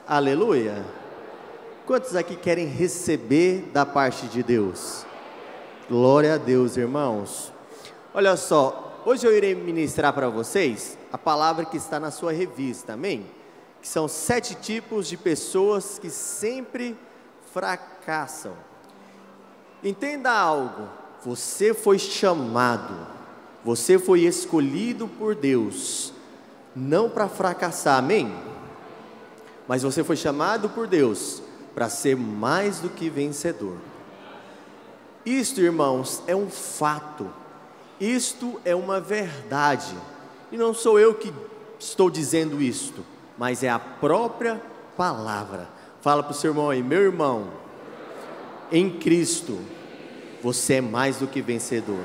Aleluia. Quantos aqui querem receber da parte de Deus? Glória a Deus, irmãos. Olha só, hoje eu irei ministrar para vocês a palavra que está na sua revista, amém? Que são 7 tipos de pessoas que sempre fracassam. Entenda algo, você foi chamado, você foi escolhido por Deus, não para fracassar, amém? Mas você foi chamado por Deus para ser mais do que vencedor. Isto, irmãos, é um fato, isto é uma verdade, e não sou eu que estou dizendo isto, mas é a própria palavra. Fala para o seu irmão aí, meu irmão, em Cristo, você é mais do que vencedor.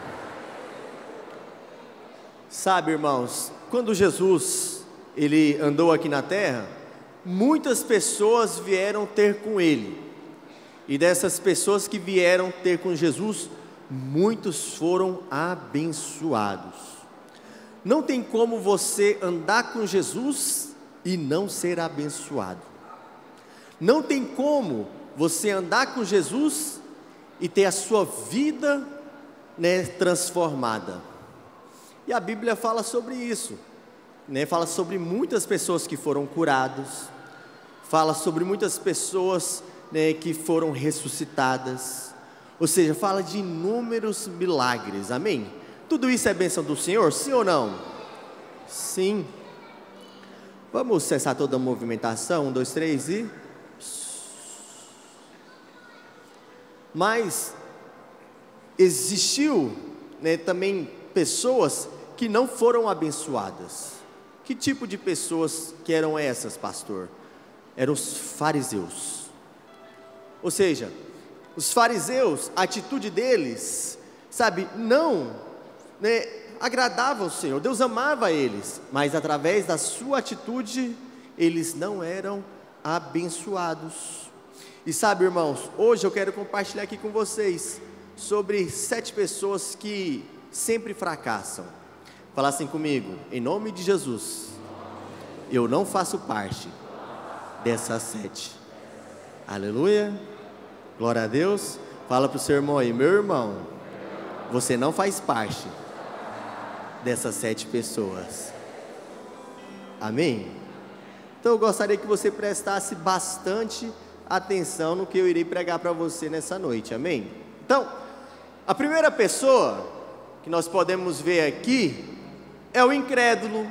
Sabe, irmãos, quando Jesus, ele andou aqui na terra, muitas pessoas vieram ter com ele, e dessas pessoas que vieram ter com Jesus, muitos foram abençoados. Não tem como você andar com Jesus e não ser abençoado. Não tem como você andar com Jesus e ter a sua vida, transformada. E a Bíblia fala sobre isso, fala sobre muitas pessoas que foram curadas, fala sobre muitas pessoas que foram ressuscitadas, ou seja, fala de inúmeros milagres, amém? Tudo isso é bênção do Senhor, sim ou não? Sim. Vamos cessar toda a movimentação, 1, 2, 3 e... Mas existiu também pessoas que não foram abençoadas. Que tipo de pessoas que eram essas, pastor? Eram os fariseus. Ou seja, os fariseus, a atitude deles, não agradava ao Senhor. Deus amava eles, mas através da sua atitude, eles não eram abençoados. E sabe, irmãos, hoje eu quero compartilhar aqui com vocês sobre 7 pessoas que sempre fracassam. Fala assim comigo, em nome de Jesus, eu não faço parte dessas 7. Aleluia, glória a Deus. Fala para o seu irmão aí, meu irmão, você não faz parte dessas 7 pessoas. Amém? Então eu gostaria que você prestasse bastante atenção no que eu irei pregar para você nessa noite, amém? Então, a primeira pessoa que nós podemos ver aqui é o incrédulo.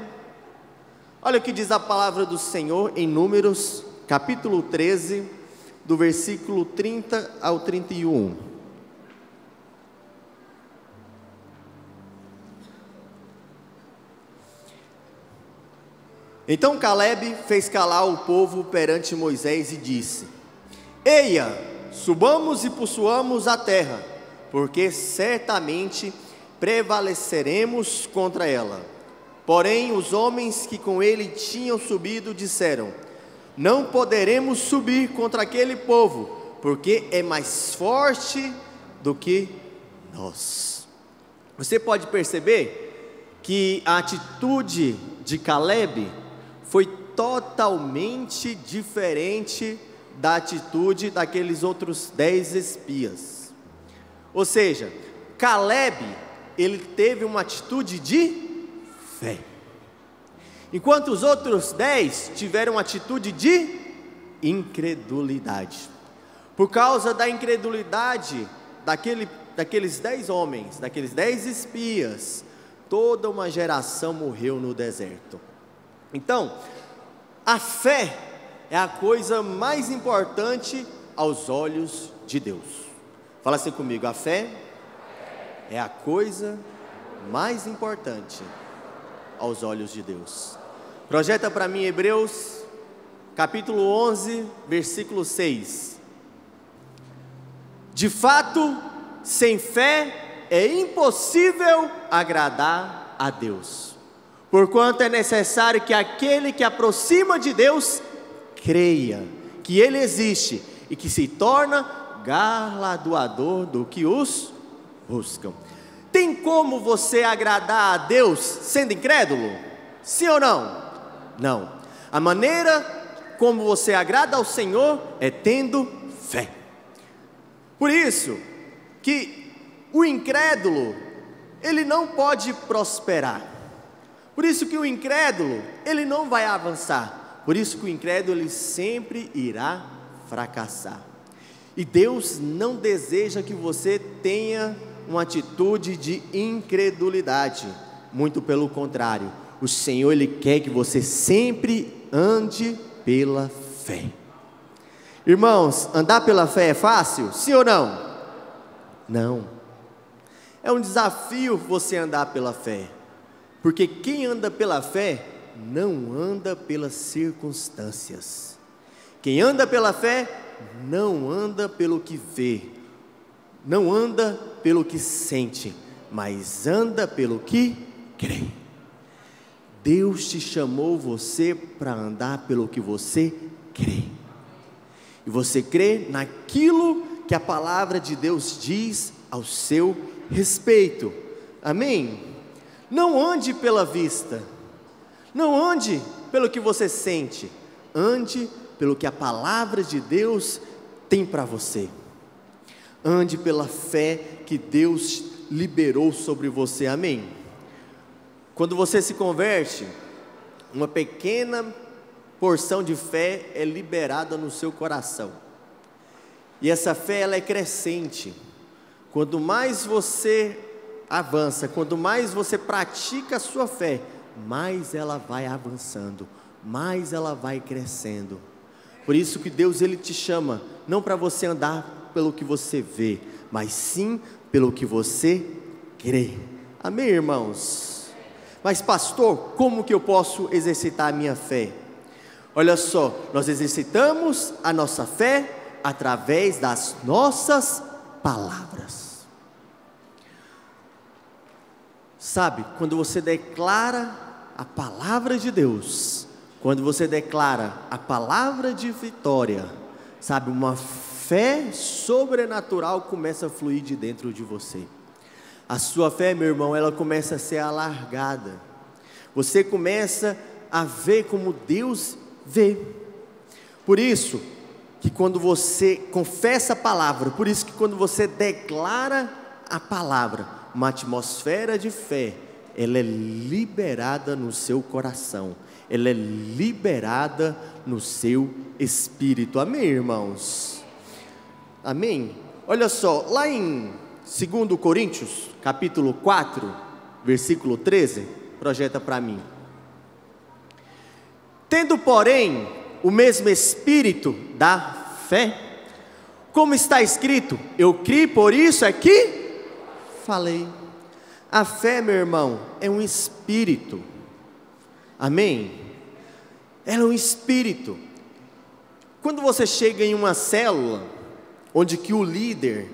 Olha o que diz a palavra do Senhor em Números, capítulo 13, do versículo 30 ao 31. Então Caleb fez calar o povo perante Moisés e disse: Eia, subamos e possuamos a terra, porque certamente prevaleceremos contra ela. Porém os homens que com ele tinham subido disseram: Não poderemos subir contra aquele povo, porque é mais forte do que nós. Você pode perceber que a atitude de Caleb foi totalmente diferente da atitude daqueles outros 10 espias. Ou seja, Caleb, ele teve uma atitude de fé, enquanto os outros 10 tiveram uma atitude de incredulidade. Por causa da incredulidade daqueles 10 homens, daqueles 10 espias, toda uma geração morreu no deserto. Então, a fé é a coisa mais importante aos olhos de Deus. Fala assim comigo, a fé é a coisa mais importante aos olhos de Deus. Projeta para mim Hebreus, capítulo 11, versículo 6. De fato, sem fé é impossível agradar a Deus, porquanto é necessário que aquele que aproxima de Deus creia que Ele existe e que se torna galardoador do que os buscam. Tem como você agradar a Deus sendo incrédulo? Sim ou não? Não. A maneira como você agrada ao Senhor é tendo fé. Por isso que o incrédulo, ele não pode prosperar. Por isso que o incrédulo, ele não vai avançar. Por isso que o incrédulo, ele sempre irá fracassar. E Deus não deseja que você tenha uma atitude de incredulidade. Muito pelo contrário, o Senhor, Ele quer que você sempre ande pela fé. Irmãos, andar pela fé é fácil? Sim ou não? Não. É um desafio você andar pela fé. Porque quem anda pela fé, não anda pelas circunstâncias. Quem anda pela fé, não anda pelo que vê, não anda pelo que sente, mas anda pelo que crê. Deus te chamou você para andar pelo que você crê. E você crê naquilo que a palavra de Deus diz ao seu respeito. Amém? Não ande pela vista. Não ande pelo que você sente. Ande pelo que a palavra de Deus tem para você. Ande pela fé que Deus liberou sobre você. Amém? Quando você se converte, uma pequena porção de fé é liberada no seu coração. E essa fé, ela é crescente. Quanto mais você avança, quanto mais você pratica a sua fé, mais ela vai avançando, mais ela vai crescendo. Por isso que Deus, Ele te chama, não para você andar pelo que você vê, mas sim pelo que você crê. Amém, irmãos? Mas pastor, como que eu posso exercitar a minha fé? Olha só, nós exercitamos a nossa fé através das nossas palavras. Sabe, quando você declara a palavra de Deus, quando você declara a palavra de vitória, sabe, uma fé sobrenatural começa a fluir de dentro de você. A sua fé, meu irmão, ela começa a ser alargada. Você começa a ver como Deus vê. Por isso que quando você confessa a palavra, por isso que quando você declara a palavra, uma atmosfera de fé, ela é liberada no seu coração, ela é liberada no seu espírito. Amém, irmãos? Amém? Olha só, lá em 2 Coríntios, capítulo 4, versículo 13, projeta para mim. Tendo, porém, o mesmo espírito da fé, como está escrito, eu criei, por isso é que falei. A fé, meu irmão, é um espírito. Amém? Ela é um espírito. Quando você chega em uma célula, onde que o líder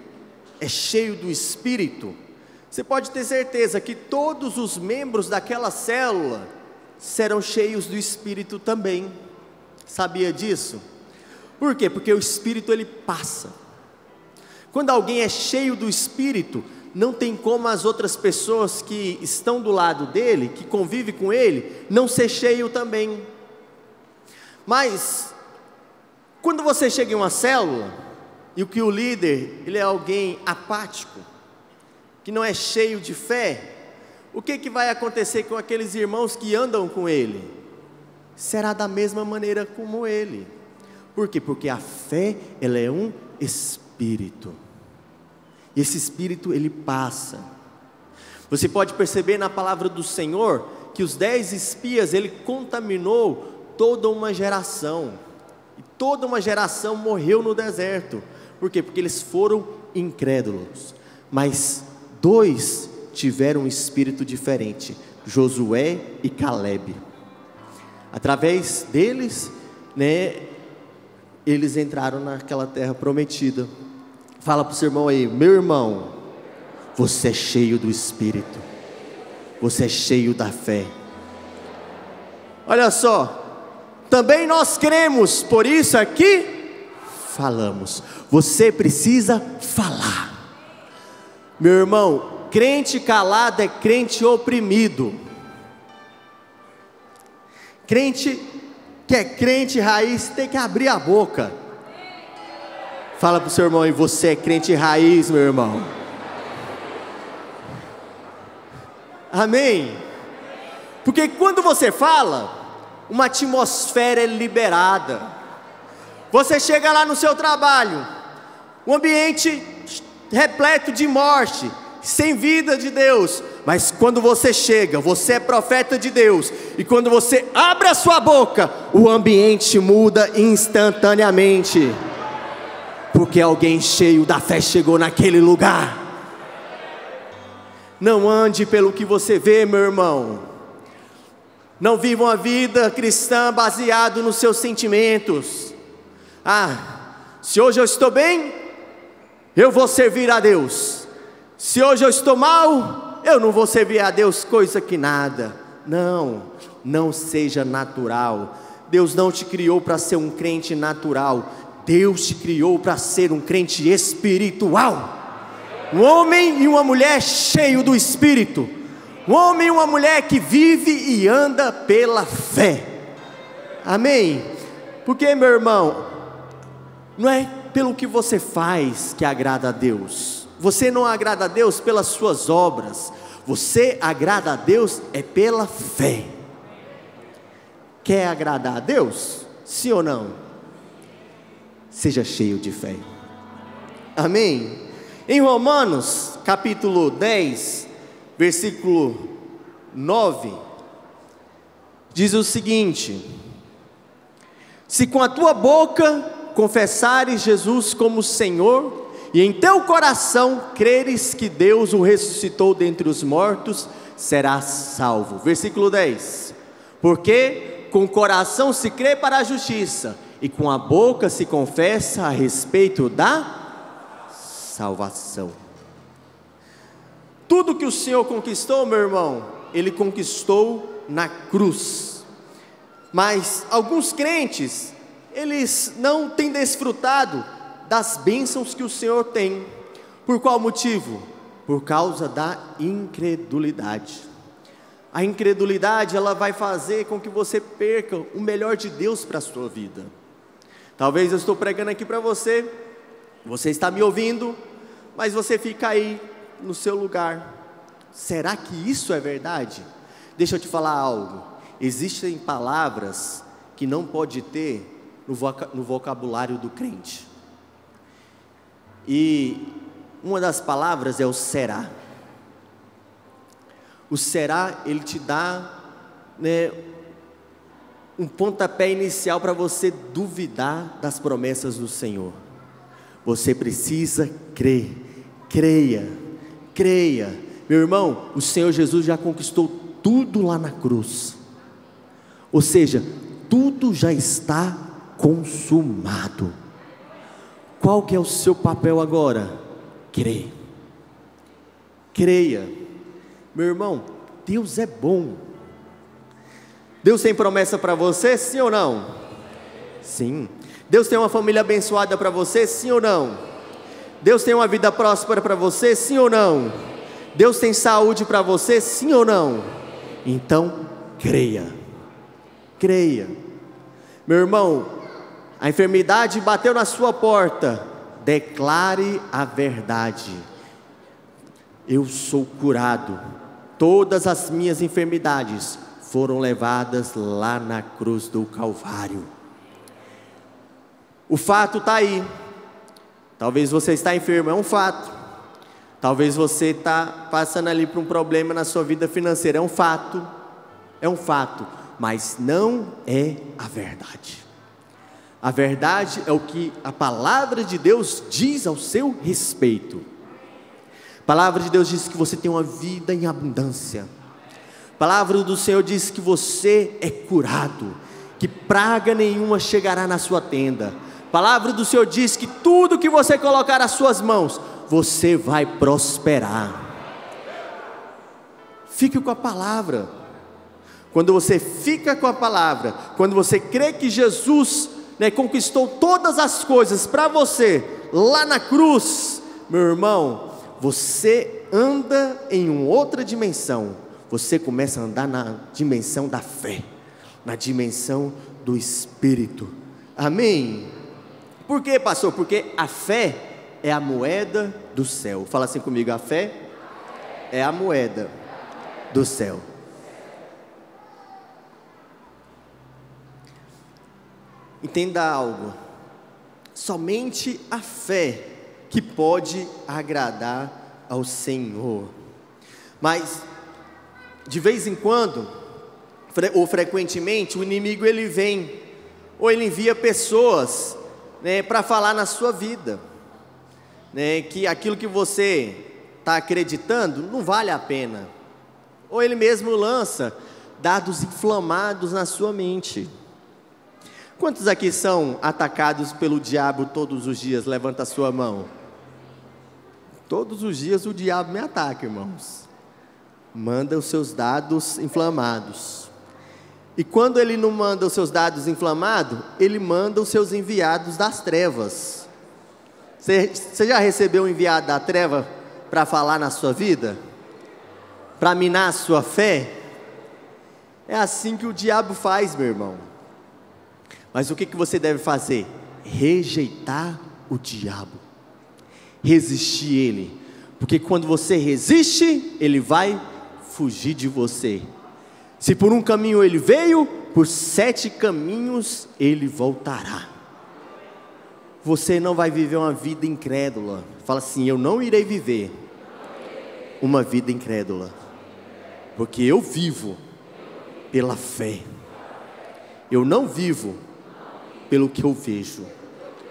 é cheio do espírito, você pode ter certeza que todos os membros daquela célula serão cheios do espírito também. Sabia disso? Por quê? Porque o espírito, ele passa. Quando alguém é cheio do espírito, não tem como as outras pessoas que estão do lado dele, que convivem com ele, não ser cheio também. Mas quando você chega em uma célula e que o líder, ele é alguém apático, que não é cheio de fé, o que vai acontecer com aqueles irmãos que andam com ele? Será da mesma maneira como ele. Por quê? Porque a fé, ela é um espírito. E esse espírito, ele passa. Você pode perceber na palavra do Senhor que os 10 espias, ele contaminou toda uma geração. E toda uma geração morreu no deserto. Por quê? Porque eles foram incrédulos. Mas 2 tiveram um espírito diferente, Josué e Caleb. Através deles, eles entraram naquela terra prometida. Fala para o seu irmão aí, meu irmão, você é cheio do espírito, você é cheio da fé. Olha só, também nós cremos, por isso aqui falamos. Você precisa falar. Meu irmão, crente calado é crente oprimido. Crente que é crente raiz tem que abrir a boca. Fala para o seu irmão aí, você é crente raiz, meu irmão. Amém? Porque quando você fala, uma atmosfera é liberada. Você chega lá no seu trabalho, um ambiente repleto de morte, sem vida de Deus. Mas quando você chega, você é profeta de Deus, e quando você abre a sua boca, o ambiente muda instantaneamente, porque alguém cheio da fé chegou naquele lugar. Não ande pelo que você vê, meu irmão. Não viva uma vida cristã baseado nos seus sentimentos. Se hoje eu estou bem, eu vou servir a Deus. Se hoje eu estou mal, eu não vou servir a Deus coisa que nada. Não seja natural. Deus não te criou para ser um crente natural. Deus te criou para ser um crente espiritual. Um homem e uma mulher cheio do Espírito. Um homem e uma mulher que vive e anda pela fé. Amém? Porque, meu irmão, não é pelo que você faz que agrada a Deus. Você não agrada a Deus pelas suas obras. Você agrada a Deus é pela fé. Quer agradar a Deus? Sim ou não? Seja cheio de fé. Amém? Em Romanos, capítulo 10, versículo 9, diz o seguinte: se com a tua boca confessares Jesus como Senhor, e em teu coração creres que Deus o ressuscitou dentre os mortos, serás salvo. Versículo 10, porque com o coração se crê para a justiça, e com a boca se confessa a respeito da salvação. Tudo que o Senhor conquistou, meu irmão, Ele conquistou na cruz. Mas alguns crentes, eles não têm desfrutado das bênçãos que o Senhor tem. Por qual motivo? Por causa da incredulidade. A incredulidade, ela vai fazer com que você perca o melhor de Deus para a sua vida. Talvez eu estou pregando aqui para você, você está me ouvindo, mas você fica aí no seu lugar. Será que isso é verdade? Deixa eu te falar algo. Existem palavras que não pode ter no vocabulário do crente. E uma das palavras é o será. O será, ele te dá, um pontapé inicial para você duvidar das promessas do Senhor. Você precisa crer. Creia. Meu irmão, o Senhor Jesus já conquistou tudo lá na cruz. Ou seja, tudo já está consumado. Qual que é o seu papel agora? Creia. Meu irmão, Deus é bom. Deus tem promessa para você, sim ou não? Sim. Deus tem uma família abençoada para você, sim ou não? Deus tem uma vida próspera para você, sim ou não? Deus tem saúde para você, sim ou não? Então, creia. Meu irmão, a enfermidade bateu na sua porta, declare a verdade. Eu sou curado. Todas as minhas enfermidades foram levadas lá na cruz do Calvário. O fato está aí. Talvez você está enfermo, é um fato. Talvez você está passando ali por um problema na sua vida financeira, é um fato. Mas não é a verdade. A verdade é o que a palavra de Deus diz ao seu respeito. A palavra de Deus diz que você tem uma vida em abundância. A palavra do Senhor diz que você é curado, que praga nenhuma chegará na sua tenda. A palavra do Senhor diz que tudo que você colocar nas suas mãos, você vai prosperar. Fique com a palavra. Quando você fica com a palavra, quando você crê que Jesus, conquistou todas as coisas para você, lá na cruz, meu irmão, você anda em uma outra dimensão. Você começa a andar na dimensão da fé, na dimensão do Espírito. Amém? Por quê, pastor? Porque a fé é a moeda do céu. Fala assim comigo: a fé é a moeda do céu. Entenda algo: somente a fé que pode agradar ao Senhor. Mas de vez em quando, ou frequentemente, o inimigo ele vem, ou ele envia pessoas, para falar na sua vida, que aquilo que você está acreditando não vale a pena, ou ele mesmo lança dados inflamados na sua mente. Quantos aqui são atacados pelo diabo todos os dias? Levanta a sua mão. Todos os dias o diabo me ataca, irmãos. Manda os seus dados inflamados. E quando ele não manda os seus dados inflamados, ele manda os seus enviados das trevas. Você já recebeu um enviado da treva para falar na sua vida? Para minar a sua fé? É assim que o diabo faz, meu irmão. Mas o que você deve fazer? Rejeitar o diabo, resistir ele, porque quando você resiste, ele vai fugir de você. Se por um caminho ele veio, por 7 caminhos ele voltará. Você não vai viver uma vida incrédula. Fala assim: eu não irei viver uma vida incrédula, porque eu vivo pela fé. Eu não vivo pelo que eu vejo,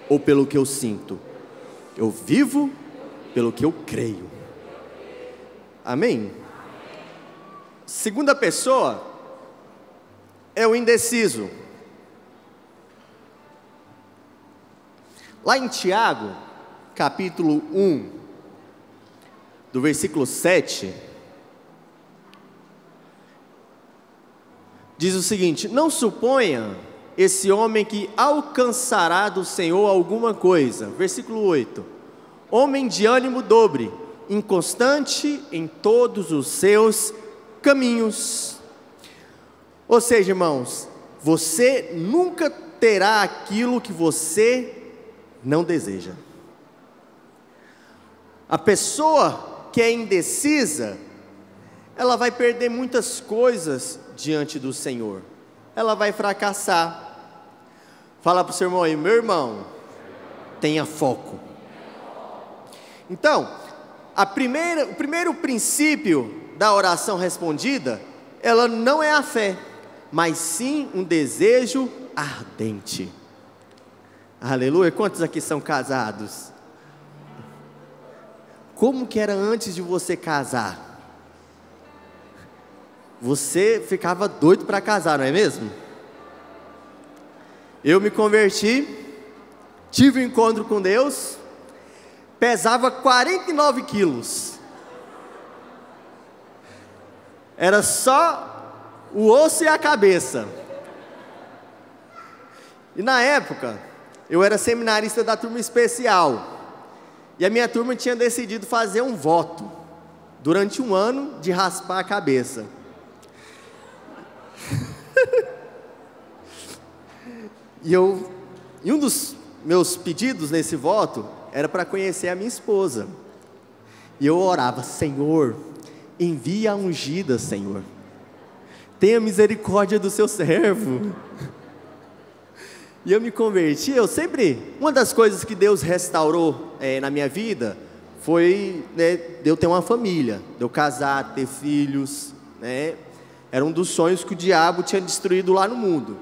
ou pelo que eu sinto. Eu vivo pelo que eu creio. Amém? Segunda pessoa é o indeciso. Lá em Tiago, capítulo 1, do versículo 7, diz o seguinte: não suponha esse homem que alcançará do Senhor alguma coisa. Versículo 8: homem de ânimo dobre, inconstante em todos os seus caminhos. Ou seja, irmãos, você nunca terá aquilo que você não deseja. A pessoa que é indecisa, ela vai perder muitas coisas diante do Senhor. Ela vai fracassar. Fala para o seu irmão aí: meu irmão, tenha foco. Então, o primeiro princípio da oração respondida, ela não é a fé, mas sim um desejo ardente. Aleluia. Quantos aqui são casados? Como que era antes de você casar? Você ficava doido para casar, não é mesmo? Eu me converti, tive um encontro com Deus, pesava 49 quilos. Era só o osso e a cabeça. E na época, eu era seminarista da turma especial. E a minha turma tinha decidido fazer um voto, durante um ano, de raspar a cabeça. E um dos meus pedidos nesse voto era para conhecer a minha esposa. E eu orava: Senhor, envia a ungida, Senhor. Tenha misericórdia do seu servo. E eu me converti. Uma das coisas que Deus restaurou na minha vida foi de eu ter uma família, de eu casar, ter filhos, Era um dos sonhos que o diabo tinha destruído lá no mundo.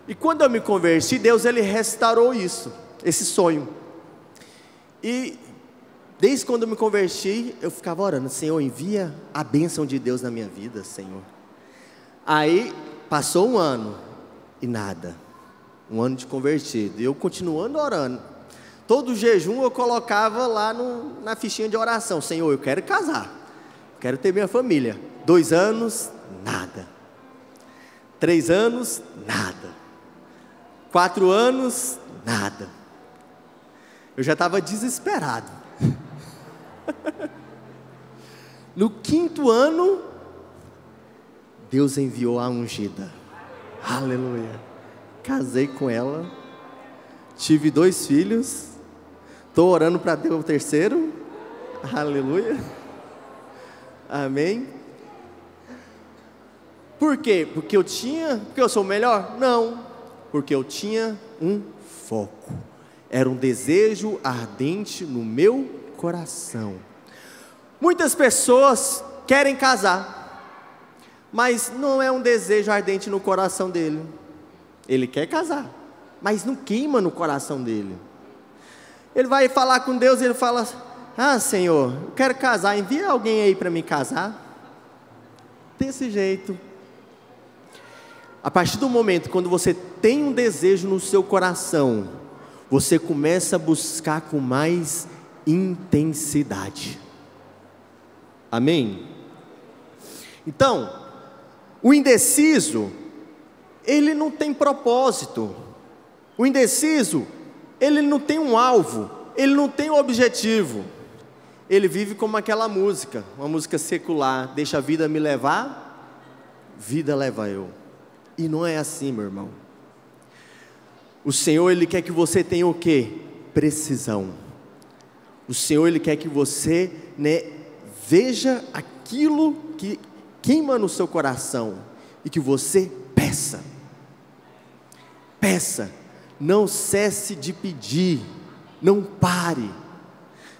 E quando eu me converti, Deus ele restaurou esse sonho. E desde quando eu me converti, eu ficava orando: Senhor, envia a bênção de Deus na minha vida, Senhor. Aí passou um ano e nada. Um ano de convertido. E eu continuando orando. Todo jejum eu colocava lá na fichinha de oração: Senhor, eu quero casar, quero ter minha família. 2 anos, nada. 3 anos, nada. 4 anos, nada. Eu já estava desesperado. No 5º ano, Deus enviou a ungida. Aleluia. casei com ela, tive 2 filhos, estou orando para ter o terceiro, aleluia, amém. Por quê? Porque eu sou o melhor? Não, porque eu tinha um foco, era um desejo ardente no meu coração. Muitas pessoas querem casar, mas não é um desejo ardente no coração dele. Ele quer casar, mas não queima no coração dele. Ele vai falar com Deus e ele fala: ah, Senhor, eu quero casar, envia alguém aí para me casar. Desse jeito. A partir do momento quando você tem um desejo no seu coração, você começa a buscar com mais intensidade. Amém? Então, o indeciso, ele não tem propósito. O indeciso, ele não tem um alvo, ele não tem um objetivo. Ele vive como aquela música, uma música secular: deixa a vida me levar, vida leva eu. E não é assim, meu irmão. O Senhor, Ele quer que você tenha o quê? Precisão. O Senhor, Ele quer que você, veja aquilo que queima no seu coração e que você peça. Peça, não cesse de pedir, não pare.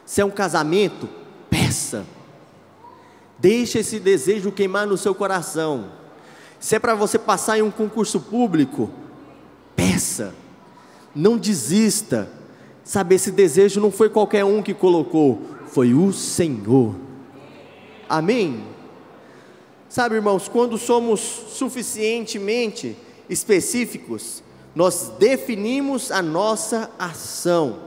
Se é um casamento, peça. Deixe esse desejo queimar no seu coração. Se é para você passar em um concurso público, peça. Não desista. Sabe, esse desejo não foi qualquer um que colocou, foi o Senhor. Amém? Sabe, irmãos, quando somos suficientemente específicos, nós definimos a nossa ação.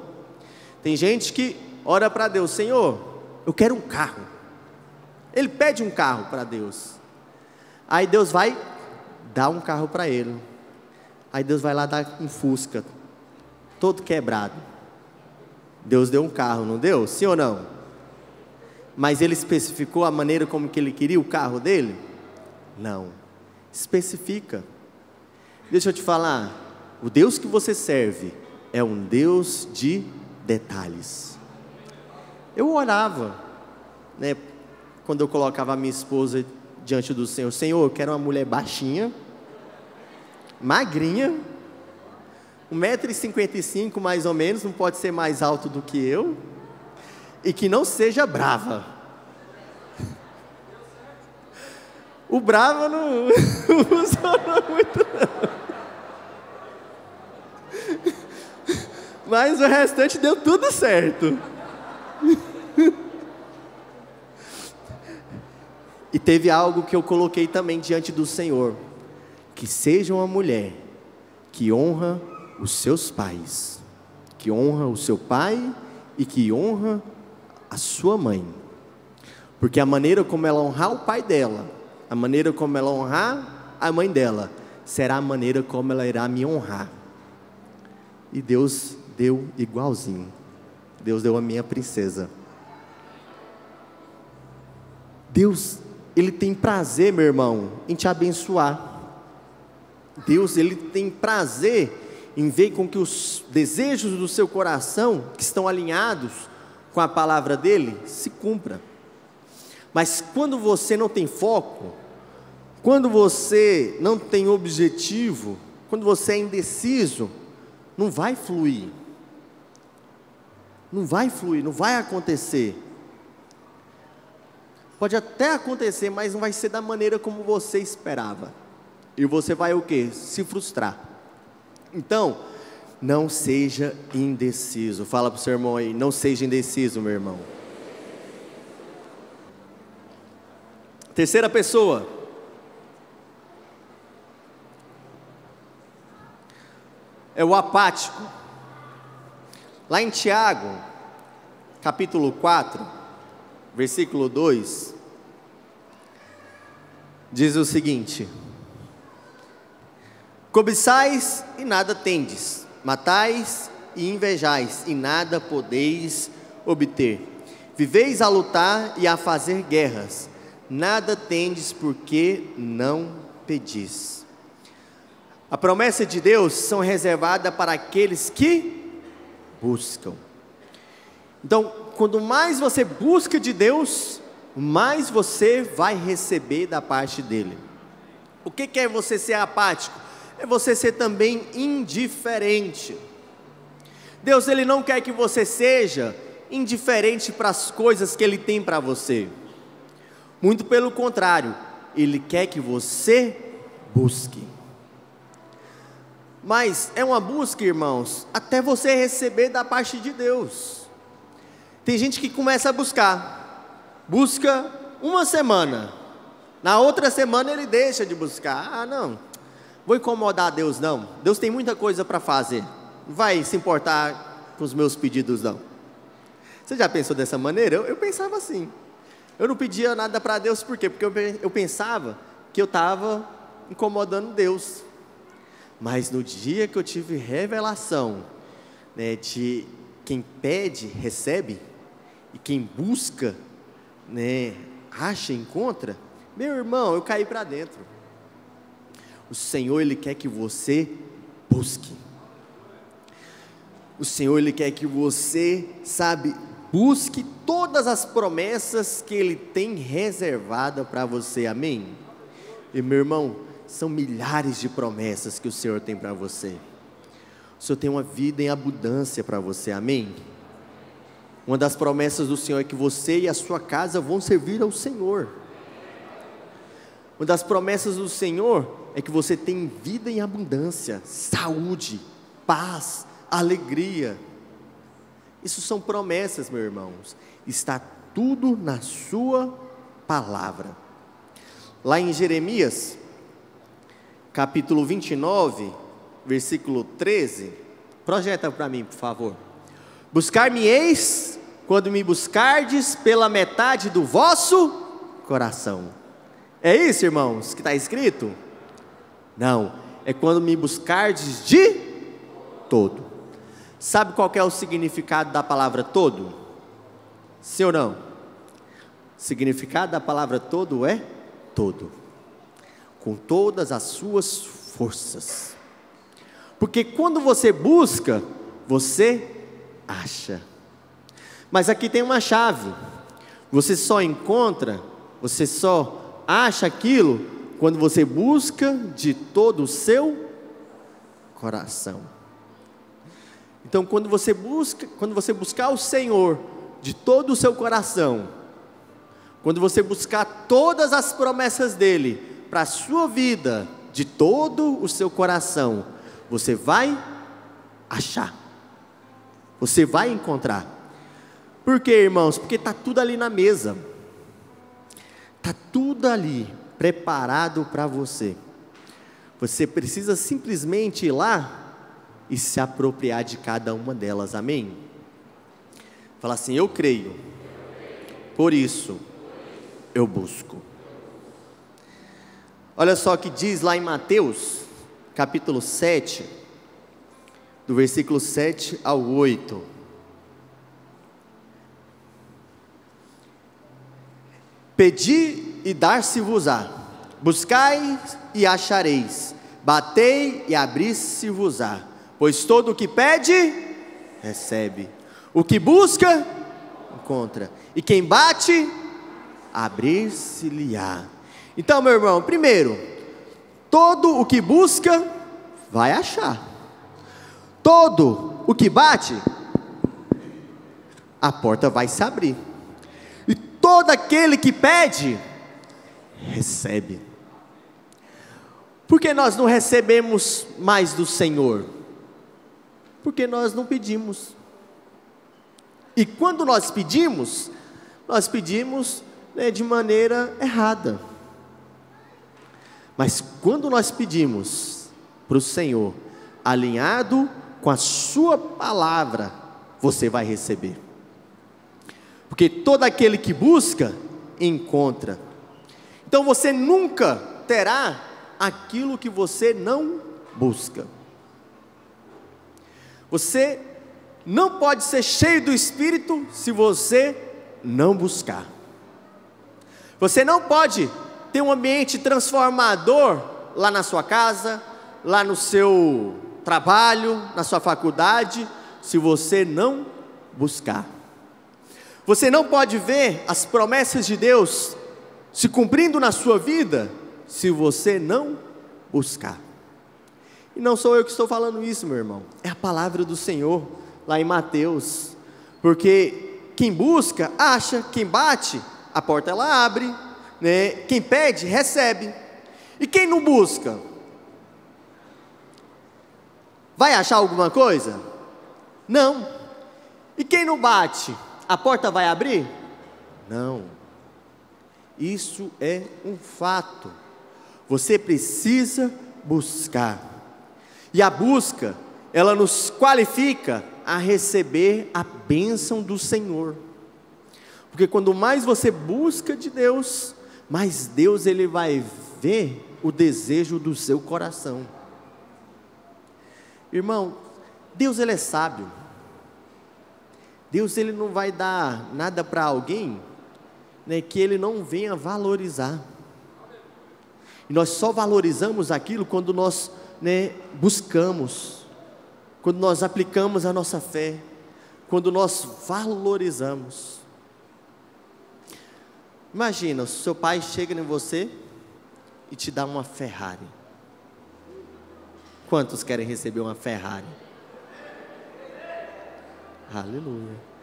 Tem gente que ora para Deus: Senhor, eu quero um carro. Ele pede um carro para Deus. Aí Deus vai dar um carro para ele. Aí Deus vai lá dar um Fusca, todo quebrado. Deus deu um carro, não deu? Sim ou não? Mas ele especificou a maneira como que ele queria o carro dele? Não. Especifica. Deixa eu te falar, o Deus que você serve é um Deus de detalhes. Eu orava, quando eu colocava a minha esposa diante do Senhor: Senhor, eu quero uma mulher baixinha, magrinha, 1,55 m mais ou menos, não pode ser mais alto do que eu, e que não seja brava. O brava não funciona muito não. Mas o restante deu tudo certo. E teve algo que eu coloquei também diante do Senhor: que seja uma mulher que honra os seus pais, que honra o seu pai e que honra a sua mãe. Porque a maneira como ela honrar o pai dela, a maneira como ela honrar a mãe dela, será a maneira como ela irá me honrar. E Deus deu igualzinho. Deus deu a minha princesa. Deus, Ele tem prazer, meu irmão, em te abençoar. Deus, Ele tem prazer em ver com que os desejos do seu coração, que estão alinhados com a palavra dEle, se cumpra. Mas quando você não tem foco, quando você não tem objetivo, quando você é indeciso, não vai fluir. Não vai fluir, não vai acontecer. Pode até acontecer, mas não vai ser da maneira como você esperava. E você vai o quê? Se frustrar. Então, não seja indeciso. Fala para o seu irmão aí: não seja indeciso, meu irmão. Terceira pessoa. É o apático. Lá em Tiago, capítulo 4, versículo 2, diz o seguinte: cobiçais e nada tendes, matais e invejais e nada podeis obter, viveis a lutar e a fazer guerras, nada tendes porque não pedis. A promessa de Deus são reservadas para aqueles que buscam. Então, quanto mais você busca de Deus, mais você vai receber da parte dele. O que é você ser apático? É você ser também indiferente. Deus, ele não quer que você seja indiferente para as coisas que ele tem para você. Muito pelo contrário, ele quer que você busque. Mas é uma busca, irmãos, até você receber da parte de Deus. Tem gente que começa a busca uma semana, na outra semana ele deixa de buscar. Ah, não, vou incomodar Deus não, Deus tem muita coisa para fazer, não vai se importar com os meus pedidos não. Você já pensou dessa maneira? Eu pensava assim, eu não pedia nada para Deus, por quê? Porque eu pensava que eu estava incomodando Deus. Mas no dia que eu tive revelação, né, de quem pede, recebe, e quem busca, né, acha, encontra, meu irmão, eu caí para dentro. O Senhor, ele quer que você busque. O Senhor, ele quer que você, busque todas as promessas que ele tem reservada para você, amém? E meu irmão, são milhares de promessas que o Senhor tem para você. O Senhor tem uma vida em abundância para você, amém? Uma das promessas do Senhor é que você e a sua casa vão servir ao Senhor. Uma das promessas do Senhor é que você tem vida em abundância, saúde, paz, alegria. Isso são promessas, meus irmãos. Está tudo na sua palavra. Lá em Jeremias, capítulo 29, versículo 13, projeta para mim, por favor. Buscar-me-eis quando me buscardes pela metade do vosso coração. É isso, irmãos, que está escrito? Não, é quando me buscardes de todo. Sabe qual que é o significado da palavra todo? Sim ou não? O significado da palavra todo é todo, com todas as suas forças. Porque quando você busca, você acha. Mas aqui tem uma chave. Você só encontra, você só acha aquilo quando você busca de todo o seu coração. Então, quando você buscar o Senhor de todo o seu coração, quando você buscar todas as promessas dele para a sua vida de todo o seu coração, você vai achar, você vai encontrar. Por quê, irmãos? Porque está tudo ali na mesa, está tudo ali preparado para você. Você precisa simplesmente ir lá e se apropriar de cada uma delas, amém? Fala assim: eu creio, por isso eu busco. Olha só o que diz lá em Mateus, capítulo 7, do versículo 7 ao 8. Pedi e dar-se-vos-á, buscai e achareis, batei e abrir-se-vos-á, pois todo o que pede, recebe, o que busca, encontra, e quem bate, abrir-se-lhe-á. Então, meu irmão, primeiro, todo o que busca, vai achar. Todo o que bate, a porta vai se abrir. E todo aquele que pede, recebe. Por que nós não recebemos mais do Senhor? Porque nós não pedimos. E quando nós pedimos de maneira errada. Mas quando nós pedimos para o Senhor, alinhado com a sua palavra, você vai receber. Porque todo aquele que busca, encontra. Então você nunca terá aquilo que você não busca. Você não pode ser cheio do Espírito se você não buscar. Você não pode ter um ambiente transformador lá na sua casa, lá no seu trabalho, na sua faculdade, se você não buscar. Você não pode ver as promessas de Deus se cumprindo na sua vida, se você não buscar. E não sou eu que estou falando isso, meu irmão, é a palavra do Senhor, lá em Mateus, porque quem busca, acha, quem bate, a porta ela abre, né? Quem pede, recebe, e quem não busca, vai achar alguma coisa? Não. E quem não bate, a porta vai abrir? Não. Isso é um fato, você precisa buscar, e a busca, ela nos qualifica a receber a bênção do Senhor, porque quando mais você busca de Deus, mais Deus ele vai ver o desejo do seu coração. Irmão, Deus ele é sábio, Deus ele não vai dar nada para alguém, né, que ele não venha valorizar, e nós só valorizamos aquilo quando nós, né, buscamos, quando nós aplicamos a nossa fé, quando nós valorizamos. Imagina, o seu pai chega em você e te dá uma Ferrari. Quantos querem receber uma Ferrari? Aleluia.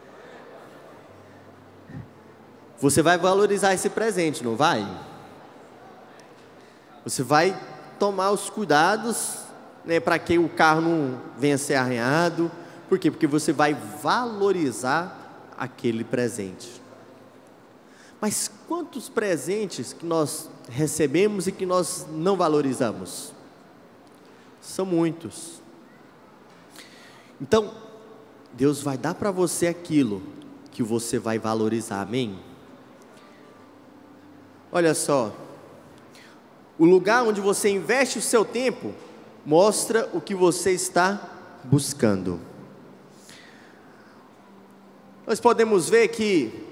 Você vai valorizar esse presente, não vai? Você vai tomar os cuidados, né, para que o carro não venha a ser arranhado. Por quê? Porque você vai valorizar aquele presente. Mas quantos presentes que nós recebemos e que nós não valorizamos? São muitos. Então, Deus vai dar para você aquilo que você vai valorizar, amém? Olha só, o lugar onde você investe o seu tempo, mostra o que você está buscando. Nós podemos ver que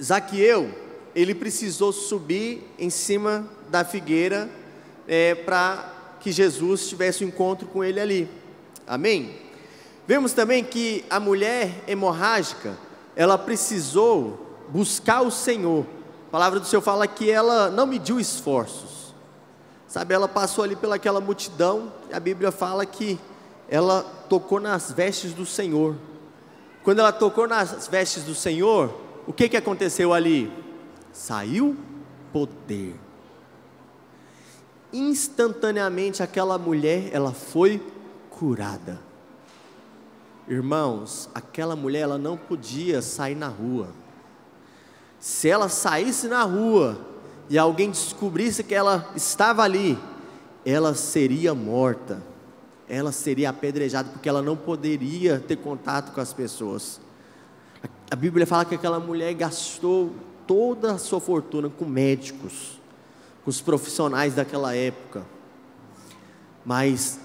Zaqueu, ele precisou subir em cima da figueira, para que Jesus tivesse um encontro com ele ali, amém? Vemos também que a mulher hemorrágica, ela precisou buscar o Senhor. A palavra do Senhor fala que ela não mediu esforços, sabe, ela passou ali pelaquela multidão, e a Bíblia fala que ela tocou nas vestes do Senhor. Quando ela tocou nas vestes do Senhor, o que aconteceu ali? Saiu poder. Instantaneamente aquela mulher, ela foi curada. Irmãos, aquela mulher, ela não podia sair na rua. Se ela saísse na rua e alguém descobrisse que ela estava ali, ela seria morta, ela seria apedrejada, porque ela não poderia ter contato com as pessoas. A Bíblia fala que aquela mulher gastou toda a sua fortuna com médicos, com os profissionais daquela época, mas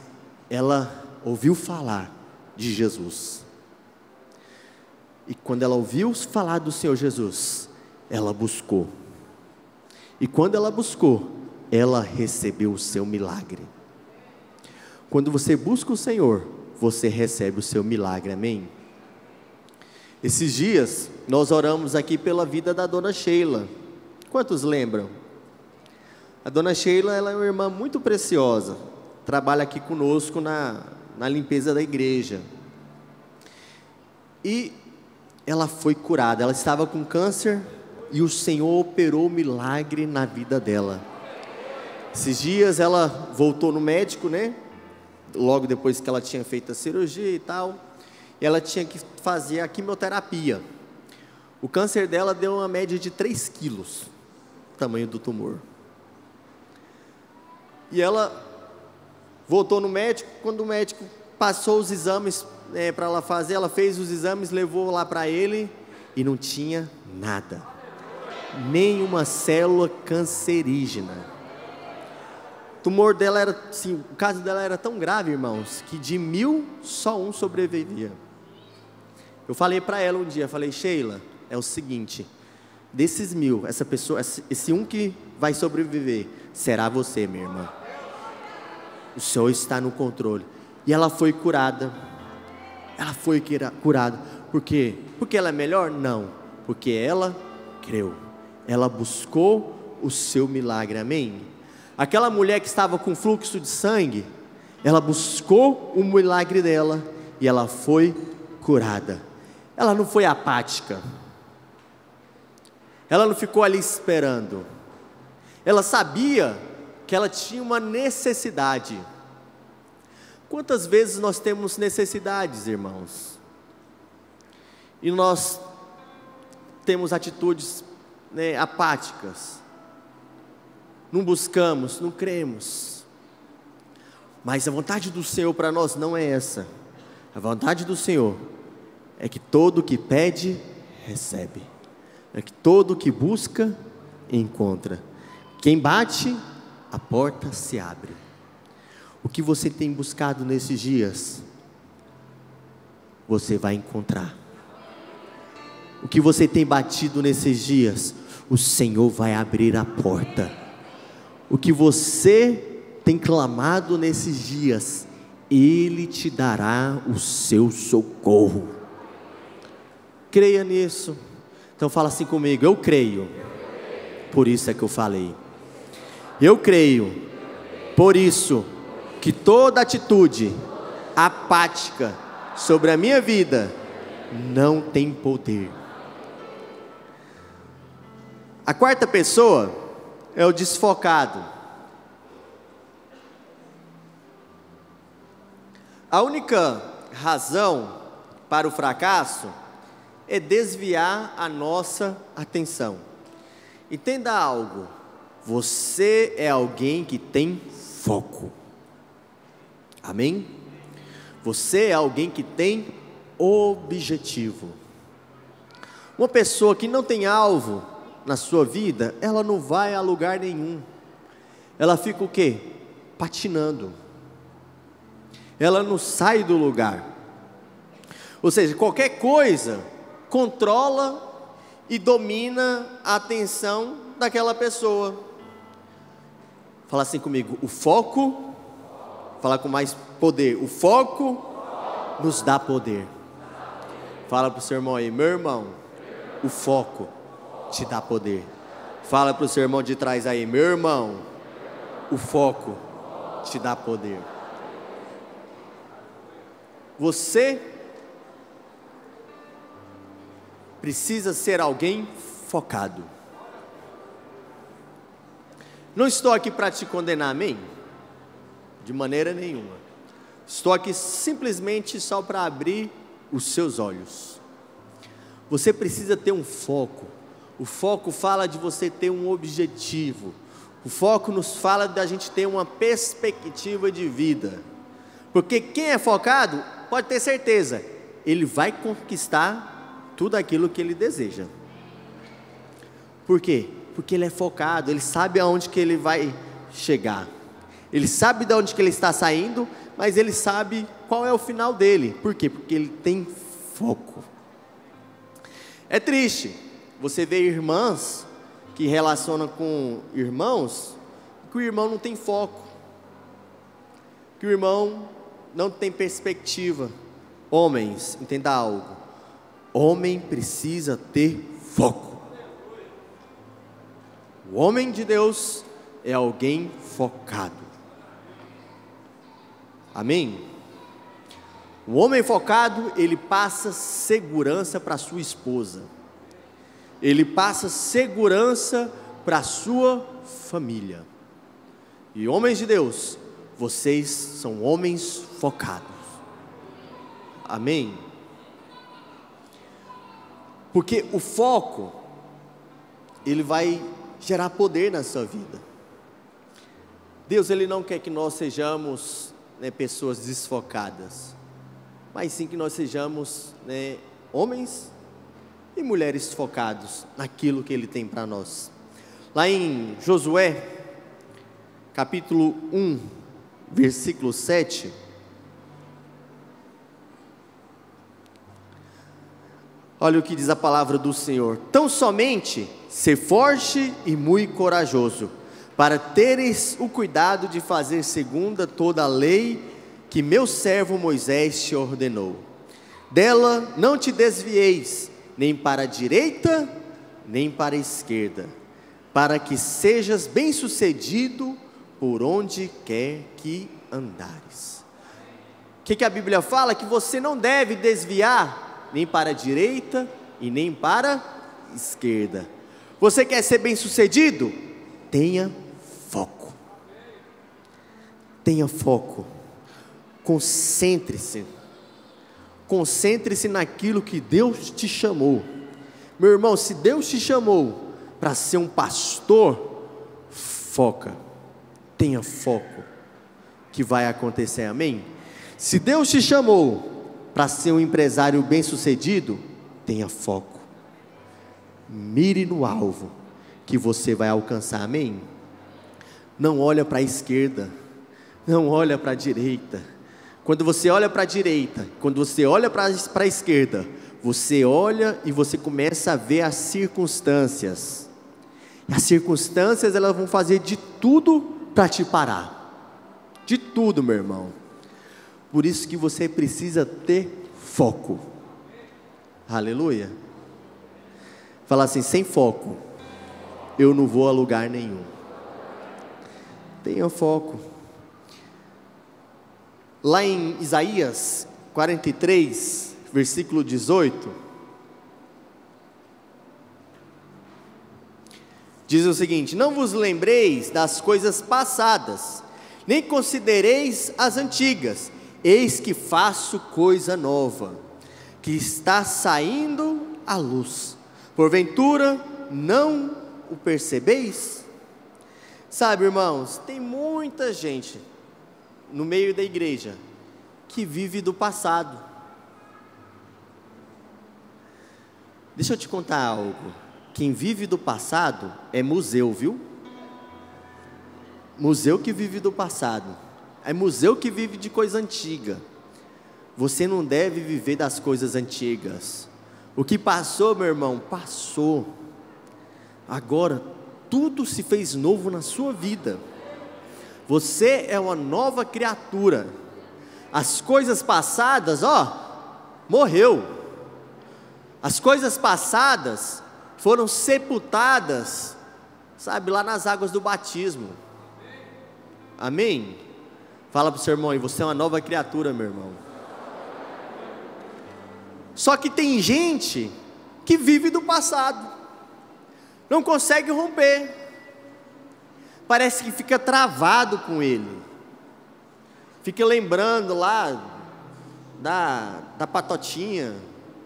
ela ouviu falar de Jesus, e quando ela ouviu falar do Senhor Jesus, ela buscou, e quando ela buscou, ela recebeu o seu milagre. Quando você busca o Senhor, você recebe o seu milagre, amém? Esses dias, nós oramos aqui pela vida da dona Sheila. Quantos lembram? A dona Sheila, ela é uma irmã muito preciosa, trabalha aqui conosco na limpeza da igreja, e ela foi curada. Ela estava com câncer, e o Senhor operou o milagre na vida dela. Esses dias, ela voltou no médico, né? Logo depois que ela tinha feito a cirurgia e tal, e ela tinha que fazer a quimioterapia. O câncer dela deu uma média de 3 quilos, o tamanho do tumor. E ela voltou no médico. Quando o médico passou os exames, para ela fazer, ela fez os exames, levou lá para ele, e não tinha nada, nenhuma célula cancerígena. O tumor dela era, assim, o caso dela era tão grave, irmãos, que de 1000, só um sobrevivia. Eu falei para ela um dia, falei: Sheila, é o seguinte, desses 1000, essa pessoa, esse um que vai sobreviver, será você, minha irmã. o Senhor está no controle. E ela foi curada. Ela foi curada. Por quê? Porque ela é melhor? Não. Porque ela creu. Ela buscou o seu milagre. Amém? Aquela mulher que estava com fluxo de sangue, ela buscou o milagre dela e ela foi curada. Ela não foi apática. Ela não ficou ali esperando. Ela sabia que ela tinha uma necessidade. Quantas vezes nós temos necessidades, irmãos? E nós temos atitudes, apáticas. Não buscamos, não cremos. Mas a vontade do Senhor para nós não é essa. A vontade do Senhor é que todo que pede, recebe. É que todo que busca, encontra. Quem bate, a porta se abre. O que você tem buscado nesses dias, você vai encontrar. O que você tem batido nesses dias, o Senhor vai abrir a porta. O que você tem clamado nesses dias, Ele te dará o seu socorro. Creia nisso. Então fala assim comigo: eu creio. Por isso é que eu falei. Eu creio. Por isso que toda atitude apática sobre a minha vida não tem poder. A quarta pessoa é o desfocado. A única razão para o fracasso é desviar a nossa atenção. Entenda algo: você é alguém que tem foco. Amém? Você é alguém que tem objetivo. Uma pessoa que não tem alvo na sua vida, ela não vai a lugar nenhum. Ela fica o quê? Patinando. Ela não sai do lugar. Ou seja, qualquer coisa controla e domina a atenção daquela pessoa. Fala assim comigo: o foco. Fala com mais poder: o foco nos dá poder. Fala para o seu irmão aí: meu irmão, o foco te dá poder. Fala para o seu irmão de trás aí: meu irmão, o foco te dá poder. Você precisa ser alguém focado. Não estou aqui para te condenar, amém? De maneira nenhuma. Estou aqui simplesmente só para abrir os seus olhos. Você precisa ter um foco. O foco fala de você ter um objetivo. O foco nos fala da gente ter uma perspectiva de vida. Porque quem é focado, pode ter certeza, ele vai conquistar tudo aquilo que ele deseja. Por quê? Porque ele é focado, ele sabe aonde que ele vai chegar. Ele sabe de onde que ele está saindo, mas ele sabe qual é o final dele. Por quê? Porque ele tem foco. É triste você ver irmãs que relacionam com irmãos, que o irmão não tem foco, que o irmão não tem perspectiva. Homens, entenda algo: homem precisa ter foco. O homem de Deus é alguém focado. Amém? O homem focado, ele passa segurança para sua esposa. Ele passa segurança para a sua família. E homens de Deus, vocês são homens focados. Amém? Porque o foco, ele vai gerar poder na sua vida. Deus, ele não quer que nós sejamos pessoas desfocadas, mas sim que nós sejamos homens e mulheres focados naquilo que Ele tem para nós. Lá em Josué, capítulo 1, versículo 7, olha o que diz a palavra do Senhor: tão somente ser forte e muito corajoso, para teres o cuidado de fazer segundo toda a lei que meu servo Moisés te ordenou. Dela não te desvieis, nem para a direita, nem para a esquerda, para que sejas bem-sucedido por onde quer que andares. O que a Bíblia fala? Que você não deve desviar nem para a direita e nem para a esquerda. Você quer ser bem-sucedido? Tenha foco. Tenha foco. Concentre-se. Concentre-se naquilo que Deus te chamou. Meu irmão, se Deus te chamou para ser um pastor, foca. Tenha foco. Que vai acontecer, amém? Se Deus te chamou para ser um empresário bem-sucedido, tenha foco. Mire no alvo que você vai alcançar, amém? Não olha para a esquerda, não olha para a direita. Quando você olha para a direita, quando você olha para a esquerda, você olha e você começa a ver as circunstâncias. E as circunstâncias, elas vão fazer de tudo para te parar. De tudo, meu irmão. Por isso que você precisa ter foco. Aleluia. Fala assim: sem foco, eu não vou a lugar nenhum. Tenha foco. Lá em Isaías 43, versículo 18, diz o seguinte: não vos lembreis das coisas passadas, nem considereis as antigas. Eis que faço coisa nova, que está saindo à luz. Porventura não o percebeis? Sabe, irmãos, tem muita gente no meio da igreja que vive do passado. Deixa eu te contar algo. Quem vive do passado é museu, viu? Museu que vive do passado. É museu que vive de coisa antiga. Você não deve viver das coisas antigas. O que passou, meu irmão, passou. Agora, tudo se fez novo na sua vida. Você é uma nova criatura. As coisas passadas, morreu. As coisas passadas foram sepultadas, sabe, lá nas águas do batismo. Amém? Fala para o seu irmão aí, você é uma nova criatura, meu irmão. Só que tem gente que vive do passado, não consegue romper, parece que fica travado com ele, fica lembrando lá da Patotinha,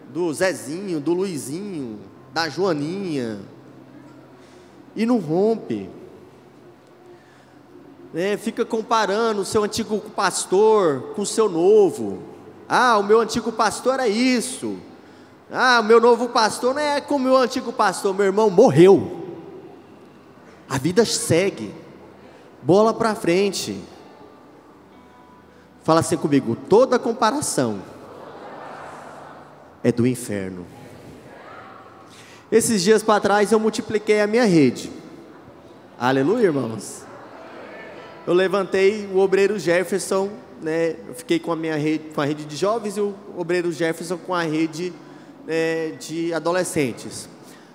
do Zezinho, do Luizinho, da Joaninha, e não rompe. Fica comparando o seu antigo pastor com o seu novo. O meu antigo pastor é isso. O meu novo pastor não é como o meu antigo pastor. Meu irmão, morreu. A vida segue. Bola para frente. Fala assim comigo: toda comparação é do inferno. Esses dias para trás eu multipliquei a minha rede. Aleluia, irmãos. Eu levantei o obreiro Jefferson, eu fiquei com a minha rede, com a rede de jovens, e o obreiro Jefferson com a rede de adolescentes.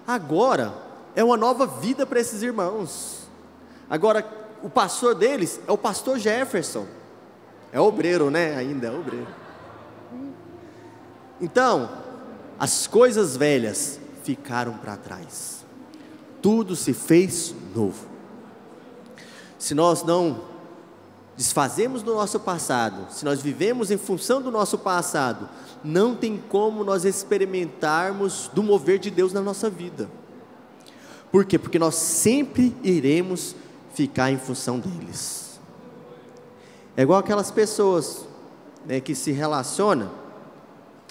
Agora é uma nova vida para esses irmãos. Agora o pastor deles é o pastor Jefferson. É obreiro, ainda é obreiro. Então, as coisas velhas ficaram para trás. Tudo se fez novo. Se nós não desfazemos do nosso passado, se nós vivemos em função do nosso passado, não tem como nós experimentarmos do mover de Deus na nossa vida. Por quê? Porque nós sempre iremos ficar em função deles. É igual aquelas pessoas que se relacionam.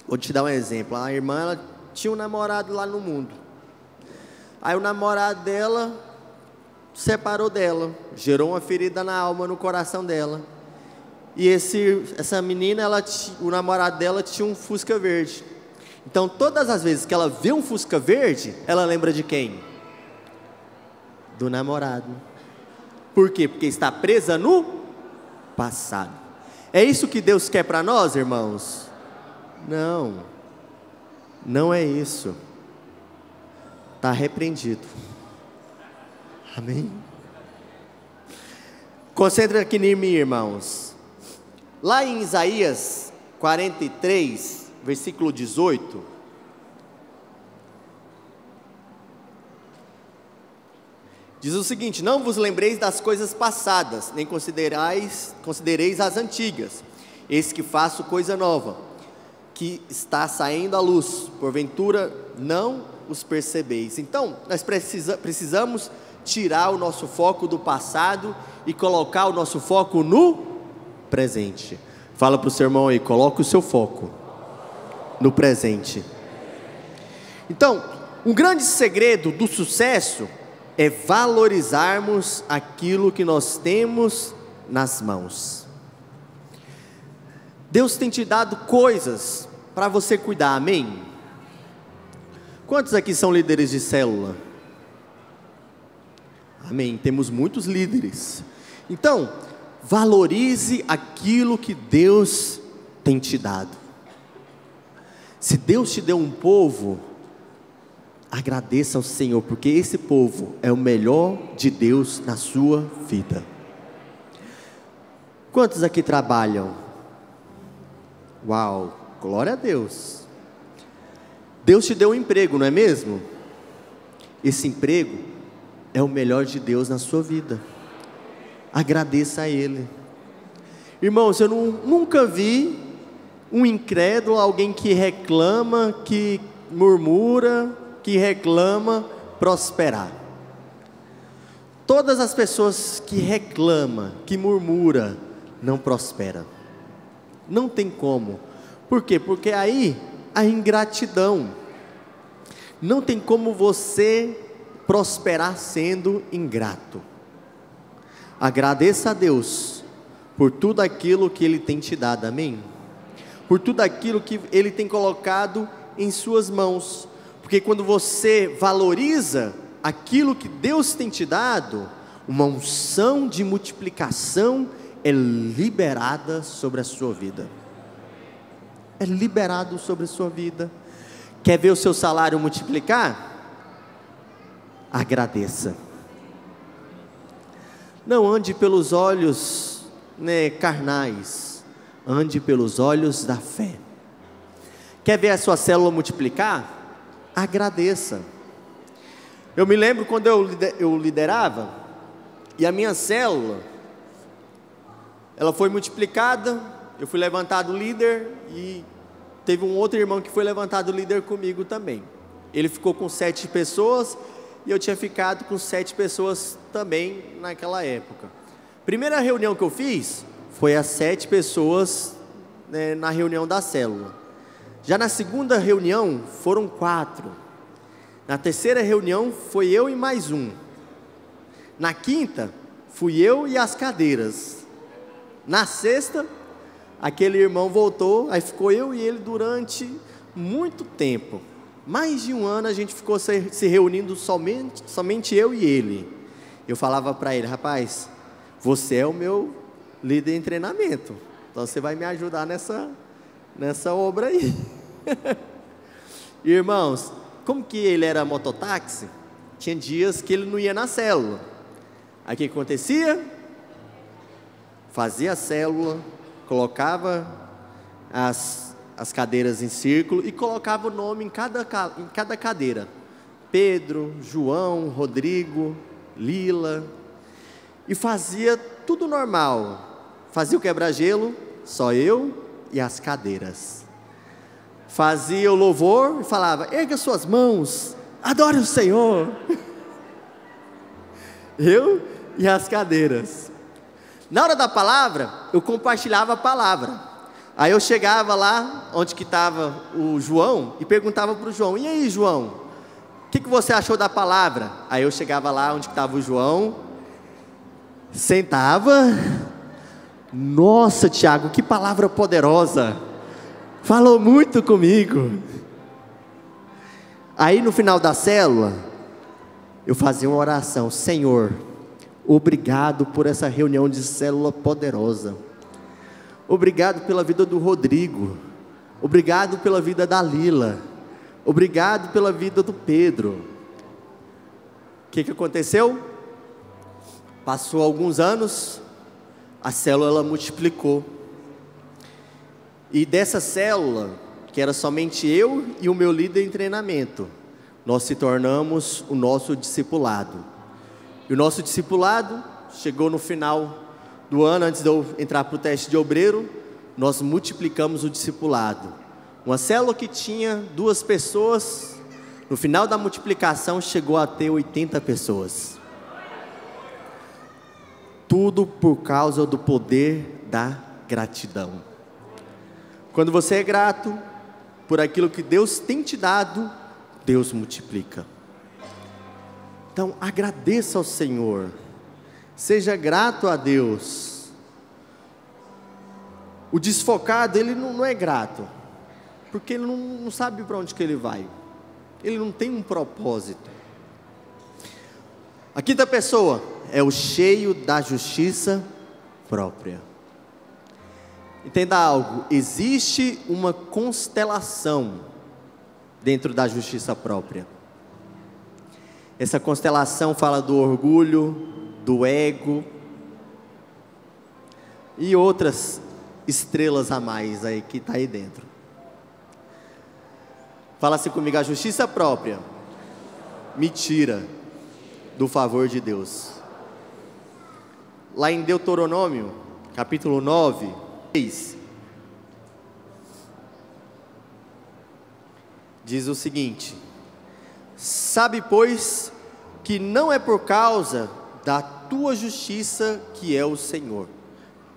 Vou te dar um exemplo. A irmã, ela tinha um namorado lá no mundo. Aí o namorado dela separou dela, gerou uma ferida na alma, no coração dela. E essa menina, o namorado dela tinha um Fusca verde. Então todas as vezes que ela vê um Fusca verde, ela lembra de quem? Do namorado. Por quê? Porque está presa no passado. É isso que Deus quer para nós, irmãos? Não, não é isso. Está repreendido. Amém? Concentra aqui em mim, irmãos. Lá em Isaías 43, versículo 18. Diz o seguinte: não vos lembreis das coisas passadas, nem considereis as antigas. Eis que faço coisa nova, que está saindo à luz, porventura não os percebeis. Então, nós precisamos tirar o nosso foco do passado e colocar o nosso foco no presente. Fala para o seu irmão aí, coloca o seu foco no presente. Então, um grande segredo do sucesso é valorizarmos aquilo que nós temos nas mãos. Deus tem te dado coisas para você cuidar, amém? Quantos aqui são líderes de célula? Amém, temos muitos líderes. Então, valorize aquilo que Deus tem te dado. Se Deus te deu um povo, agradeça ao Senhor, porque esse povo é o melhor de Deus na sua vida. Quantos aqui trabalham? Uau, glória a Deus. Deus te deu um emprego, não é mesmo? Esse emprego é o melhor de Deus na sua vida. Agradeça a Ele. Irmãos, eu nunca vi um incrédulo, alguém que reclama, que murmura, que reclama, prosperar. Todas as pessoas que reclamam, que murmuram, não prosperam. Não tem como. Por quê? Porque aí a ingratidão. Não tem como você prosperar sendo ingrato. Agradeça a Deus por tudo aquilo que Ele tem te dado, amém? Por tudo aquilo que Ele tem colocado em suas mãos. Porque quando você valoriza aquilo que Deus tem te dado, uma unção de multiplicação é liberada sobre a sua vida. É liberado sobre a sua vida. Quer ver o seu salário multiplicar? Agradeça. Não ande pelos olhos carnais, ande pelos olhos da fé. Quer ver a sua célula multiplicar? Agradeça. Eu me lembro quando eu liderava, e a minha célula, ela foi multiplicada, eu fui levantado líder, e teve um outro irmão que foi levantado líder comigo também. Ele ficou com 7 pessoas, e eu tinha ficado com 7 pessoas também naquela época. Primeira reunião que eu fiz, foi as 7 pessoas na reunião da célula. Já na segunda reunião, foram 4. Na terceira reunião, foi eu e mais um. Na quinta, fui eu e as cadeiras. Na sexta, aquele irmão voltou, aí ficou eu e ele durante muito tempo. Mais de um ano a gente ficou se reunindo somente eu e ele. Eu falava para ele: rapaz, você é o meu líder em treinamento, então você vai me ajudar nessa obra aí. Irmãos, como que ele era mototáxi, tinha dias que ele não ia na célula. Aí o que acontecia? Fazia a célula, colocava as cadeiras em círculo e colocava o nome em cada cadeira. Pedro, João, Rodrigo, Lila. E fazia tudo normal. Fazia o quebra-gelo, só eu e as cadeiras. Fazia o louvor e falava: erga suas mãos, adore o Senhor. Eu e as cadeiras. Na hora da palavra, eu compartilhava a palavra. Aí eu chegava lá onde que estava o João e perguntava para o João: e aí, João, o que você achou da palavra? Aí eu chegava lá onde estava o João, sentava: nossa, Tiago, que palavra poderosa, falou muito comigo. Aí no final da célula, eu fazia uma oração: Senhor, obrigado por essa reunião de célula poderosa. Obrigado pela vida do Rodrigo. Obrigado pela vida da Lila. Obrigado pela vida do Pedro. O que aconteceu? Passou alguns anos, a célula ela multiplicou. E dessa célula, que era somente eu e o meu líder em treinamento, nós se tornamos o nosso discipulado. E o nosso discipulado chegou no final do ano, antes de eu entrar para o teste de obreiro, nós multiplicamos o discipulado. Uma célula que tinha 2 pessoas, no final da multiplicação chegou a ter 80 pessoas. Tudo por causa do poder da gratidão. Quando você é grato por aquilo que Deus tem te dado, Deus multiplica. Então agradeça ao Senhor, seja grato a Deus. O desfocado, ele não é grato, porque ele não sabe para onde que ele vai, ele não tem um propósito. A quinta pessoa é o cheio da justiça própria. Entenda algo, existe uma constelação dentro da justiça própria. Essa constelação fala do orgulho, do ego e outras estrelas a mais aí que está aí dentro. Fala assim comigo: a justiça própria me tira do favor de Deus. Lá em Deuteronômio, capítulo 9, diz o seguinte: sabe, pois, que não é por causa da tua justiça que é o Senhor,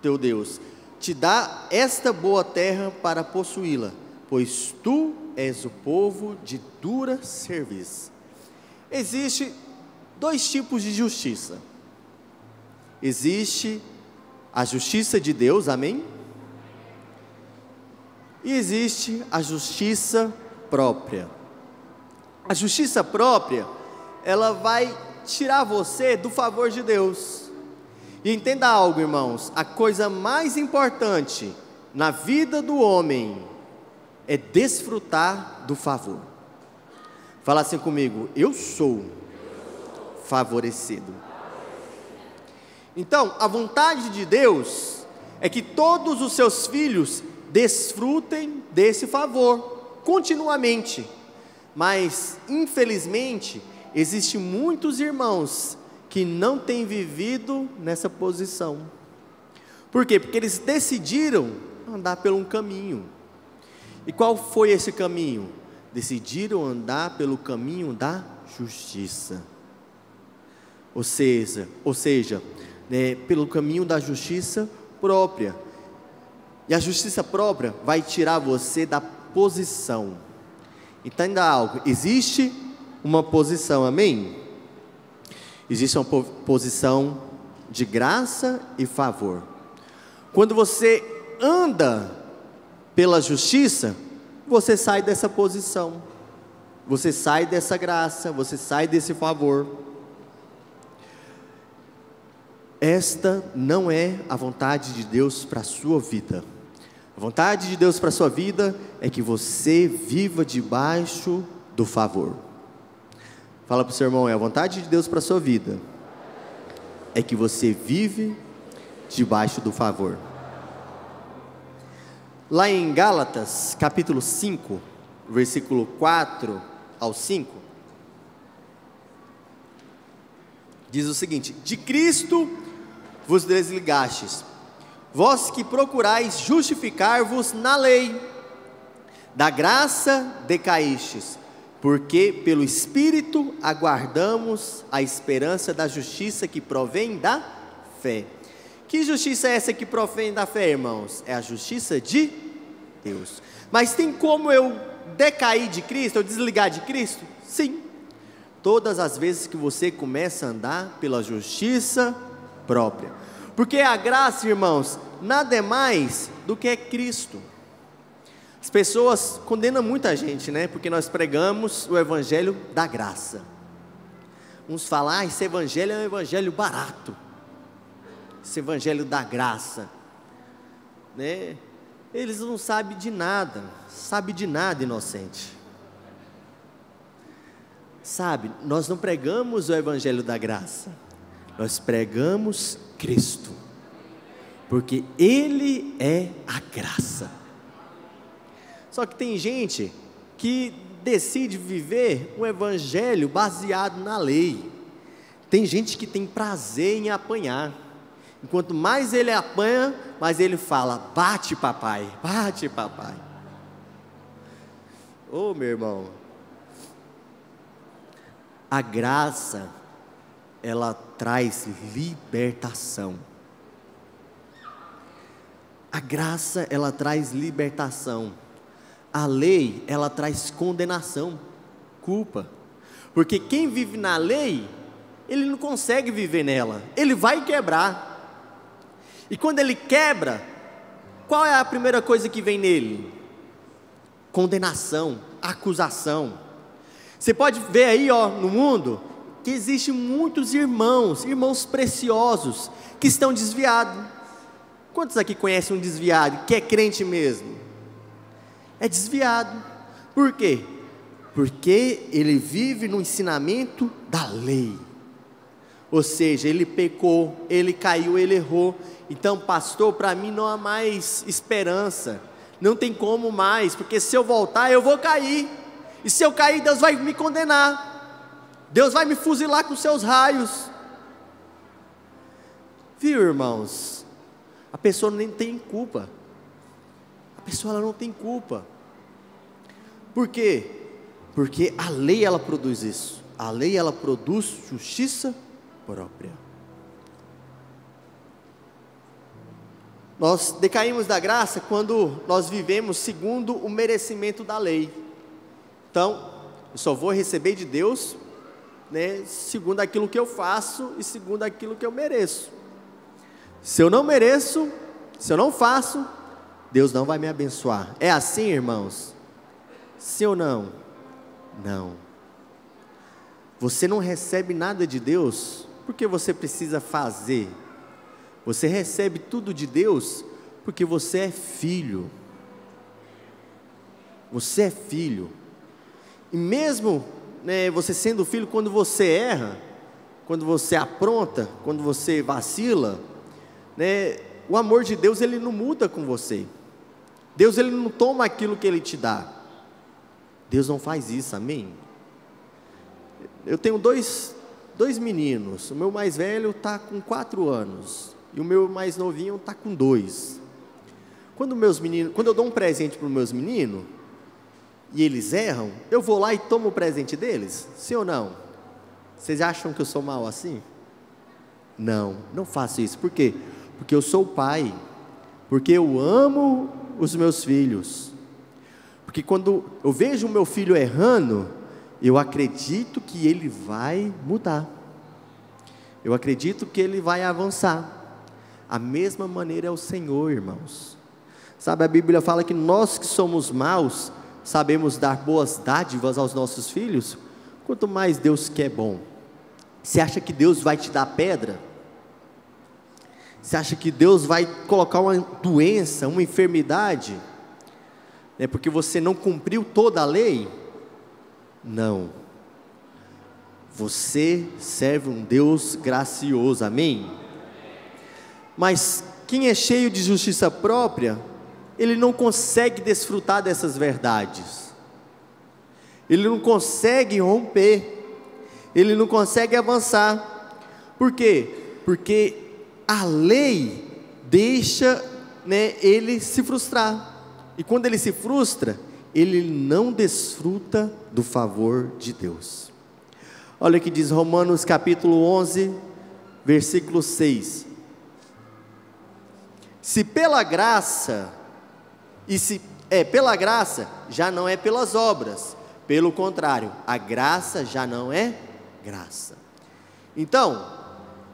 teu Deus, te dá esta boa terra para possuí-la, pois tu és o povo de dura serviço. Existe 2 tipos de justiça. Existe a justiça de Deus, amém? E existe a justiça própria. A justiça própria, ela vai tirar você do favor de Deus. E entenda algo, irmãos, a coisa mais importante na vida do homem é desfrutar do favor. Fala assim comigo: eu sou favorecido. Então, a vontade de Deus é que todos os seus filhos desfrutem desse favor continuamente. Mas, infelizmente, existem muitos irmãos que não têm vivido nessa posição. Por quê? Porque eles decidiram andar por um caminho. E qual foi esse caminho? Decidiram andar pelo caminho da justiça. Ou seja, pelo caminho da justiça própria. E a justiça própria vai tirar você da posição. Entenda algo, existe uma posição, amém? Existe uma posição de graça e favor. Quando você anda pela justiça, você sai dessa posição, você sai dessa graça, você sai desse favor. Esta não é a vontade de Deus para a sua vida. A vontade de Deus para a sua vida é que você viva debaixo do favor. Fala para o seu irmão: é a vontade de Deus para a sua vida é que você vive debaixo do favor. Lá em Gálatas, capítulo 5, versículo 4 ao 5, diz o seguinte: de Cristo vos desligastes, vós que procurais justificar-vos na lei, da graça decaístes, porque pelo Espírito aguardamos a esperança da justiça que provém da fé. Que justiça é essa que provém da fé, irmãos? É a justiça de Deus. Mas tem como eu decair de Cristo, eu desligar de Cristo? Sim. Todas as vezes que você começa a andar pela justiça própria. Porque a graça, irmãos, nada é mais do que Cristo. As pessoas condenam muita gente, né? Porque nós pregamos o evangelho da graça. Uns falam, esse evangelho é um evangelho barato, esse evangelho da graça, né? Eles não sabem de nada, inocente. Sabe, nós não pregamos o evangelho da graça, nós pregamos Cristo, porque Ele é a graça. Só que tem gente que decide viver um evangelho baseado na lei. Tem gente que tem prazer em apanhar. Enquanto mais ele apanha, mais ele fala, bate papai, bate papai. Ô meu irmão, a graça, ela traz libertação. A graça, ela traz libertação. A lei, ela traz condenação, culpa. Porque quem vive na lei, ele não consegue viver nela, ele vai quebrar. E quando ele quebra, qual é a primeira coisa que vem nele? Condenação, acusação. Você pode ver aí, no mundo, que existem muitos irmãos preciosos, que estão desviados. Quantos aqui conhecem um desviado, que é crente mesmo? É desviado. Por quê? Porque ele vive no ensinamento da lei. Ou seja, ele pecou, ele caiu, ele errou. Então, pastor, para mim não há mais esperança. Não tem como mais, porque se eu voltar eu vou cair. E se eu cair, Deus vai me condenar. Deus vai me fuzilar com seus raios. Viu, irmãos? A pessoa nem tem culpa. A pessoa ela não tem culpa. Por quê? Porque a lei ela produz isso. A lei ela produz justiça própria. Nós decaímos da graça quando nós vivemos segundo o merecimento da lei. Então, eu só vou receber de Deus, né, segundo aquilo que eu faço e segundo aquilo que eu mereço. Se eu não mereço, se eu não faço, Deus não vai me abençoar. É assim, irmãos? Sim ou não? Não. Você não recebe nada de Deus porque você precisa fazer. Você recebe tudo de Deus porque você é filho. Você é filho. E mesmo, né, você sendo filho, quando você erra, quando você apronta, quando você vacila, né, o amor de Deus ele não muda com você. Deus ele não toma aquilo que Ele te dá. Deus não faz isso, amém? Eu tenho dois meninos. O meu mais velho está com 4 anos e o meu mais novinho está com 2. Quando eu dou um presente para os meus meninos e eles erram, eu vou lá e tomo o presente deles? Sim ou não? Vocês acham que eu sou mau assim? Não, não faço isso. Por quê? Porque eu sou pai, porque eu amo os meus filhos, porque quando eu vejo o meu filho errando, eu acredito que ele vai mudar, eu acredito que ele vai avançar. A mesma maneira é o Senhor, irmãos. Sabe, a Bíblia fala que nós que somos maus, sabemos dar boas dádivas aos nossos filhos, quanto mais Deus que é bom. Você acha que Deus vai te dar pedra? Você acha que Deus vai colocar uma doença, uma enfermidade, né, porque você não cumpriu toda a lei? Não. Você serve um Deus gracioso, amém? Mas quem é cheio de justiça própria, ele não consegue desfrutar dessas verdades, ele não consegue romper, ele não consegue avançar. Por quê? Porque a lei deixa, né, ele se frustrar, e quando ele se frustra, ele não desfruta do favor de Deus. Olha o que diz Romanos capítulo 11, versículo 6. Se pela graça, pela graça, já não é pelas obras, pelo contrário, a graça já não é graça. Então,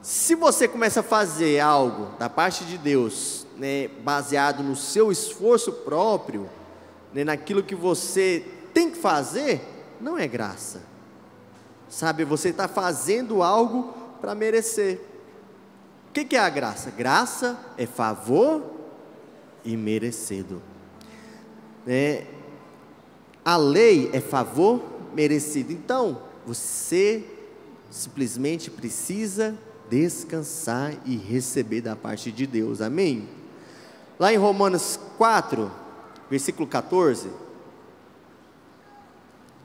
se você começa a fazer algo da parte de Deus, né, baseado no seu esforço próprio, né, naquilo que você tem que fazer, não é graça. sabe? Você está fazendo algo para merecer. O que é a graça? Graça é favor imerecido. A lei é favor merecido. Então, você simplesmente precisa descansar e receber da parte de Deus, amém? Lá em Romanos 4, versículo 14,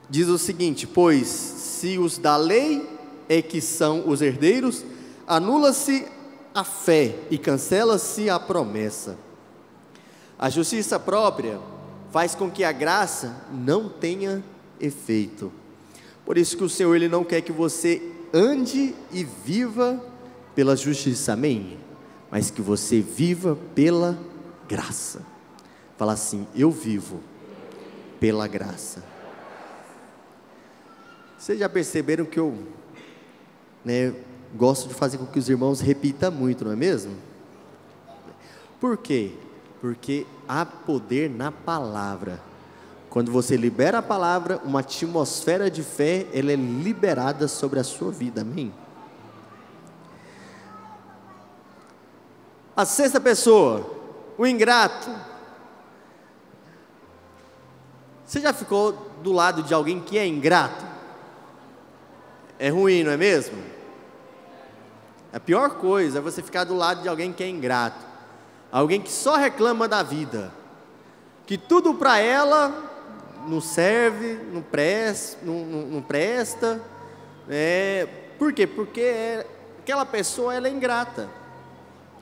diz o seguinte: pois se os da lei é que são os herdeiros, anula-se a fé e cancela-se a promessa. A justiça própria faz com que a graça não tenha efeito. Por isso que o Senhor, Ele não quer que você ande e viva pela justiça, amém? Mas que você viva pela graça. Fala assim: eu vivo pela graça. Vocês já perceberam que eu gosto de fazer com que os irmãos repitam muito, não é mesmo? Por quê? Porque há poder na palavra. Quando você libera a palavra, uma atmosfera de fé, ela é liberada sobre a sua vida, amém? A sexta pessoa, o ingrato. Você já ficou do lado de alguém que é ingrato? É ruim, não é mesmo? A pior coisa é você ficar do lado de alguém que é ingrato. Alguém que só reclama da vida, que tudo para ela não serve, não presta. Por quê? Porque aquela pessoa, ela é ingrata.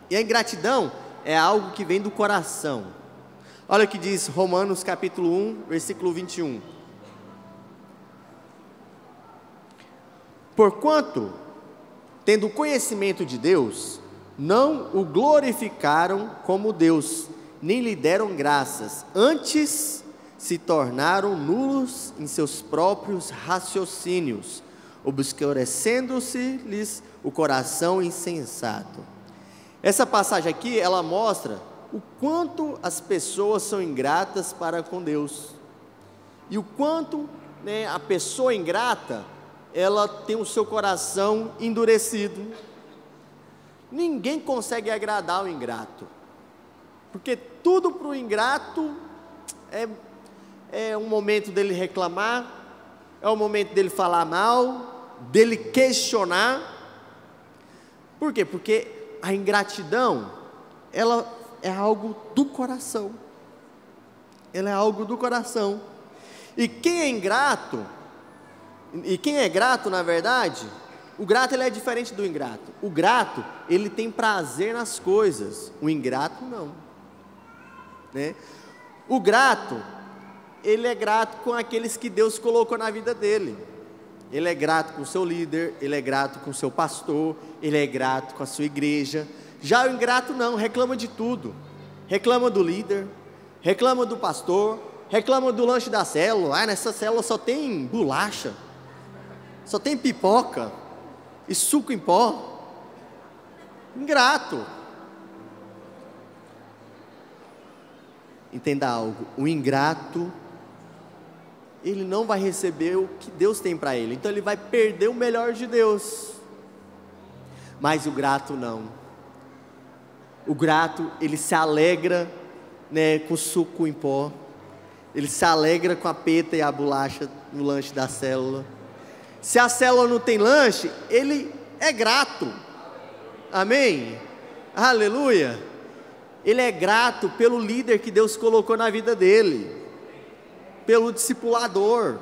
E a ingratidão é algo que vem do coração. Olha o que diz Romanos capítulo 1, versículo 21. Porquanto, tendo conhecimento de Deus, não o glorificaram como Deus, nem lhe deram graças, antes se tornaram nulos em seus próprios raciocínios, obscurecendo-se-lhes o coração insensato. Essa passagem aqui, ela mostra o quanto as pessoas são ingratas para com Deus, e o quanto a pessoa ingrata, ela tem o seu coração endurecido. Ninguém consegue agradar o ingrato, porque tudo para o ingrato é um momento dele reclamar, é um momento dele falar mal, dele questionar. Por quê? Porque a ingratidão, ela é algo do coração. Ela é algo do coração. E quem é ingrato, e quem é grato, na verdade, o grato, ele é diferente do ingrato. O grato, ele tem prazer nas coisas. O ingrato não, O grato, ele é grato com aqueles que Deus colocou na vida dele. Ele é grato com o seu líder, ele é grato com o seu pastor, ele é grato com a sua igreja. Já o ingrato não, reclama de tudo. Reclama do líder, reclama do pastor, reclama do lanche da célula. Nessa célula só tem bolacha, só tem pipoca e suco em pó. Ingrato. Entenda algo: o ingrato, ele não vai receber o que Deus tem para ele, então ele vai perder o melhor de Deus. Mas o grato não. O grato, ele se alegra com o suco em pó, ele se alegra com a peta e a bolacha no lanche da célula. Se a célula não tem lanche, ele é grato, amém? Aleluia. Ele é grato pelo líder que Deus colocou na vida dele, pelo discipulador.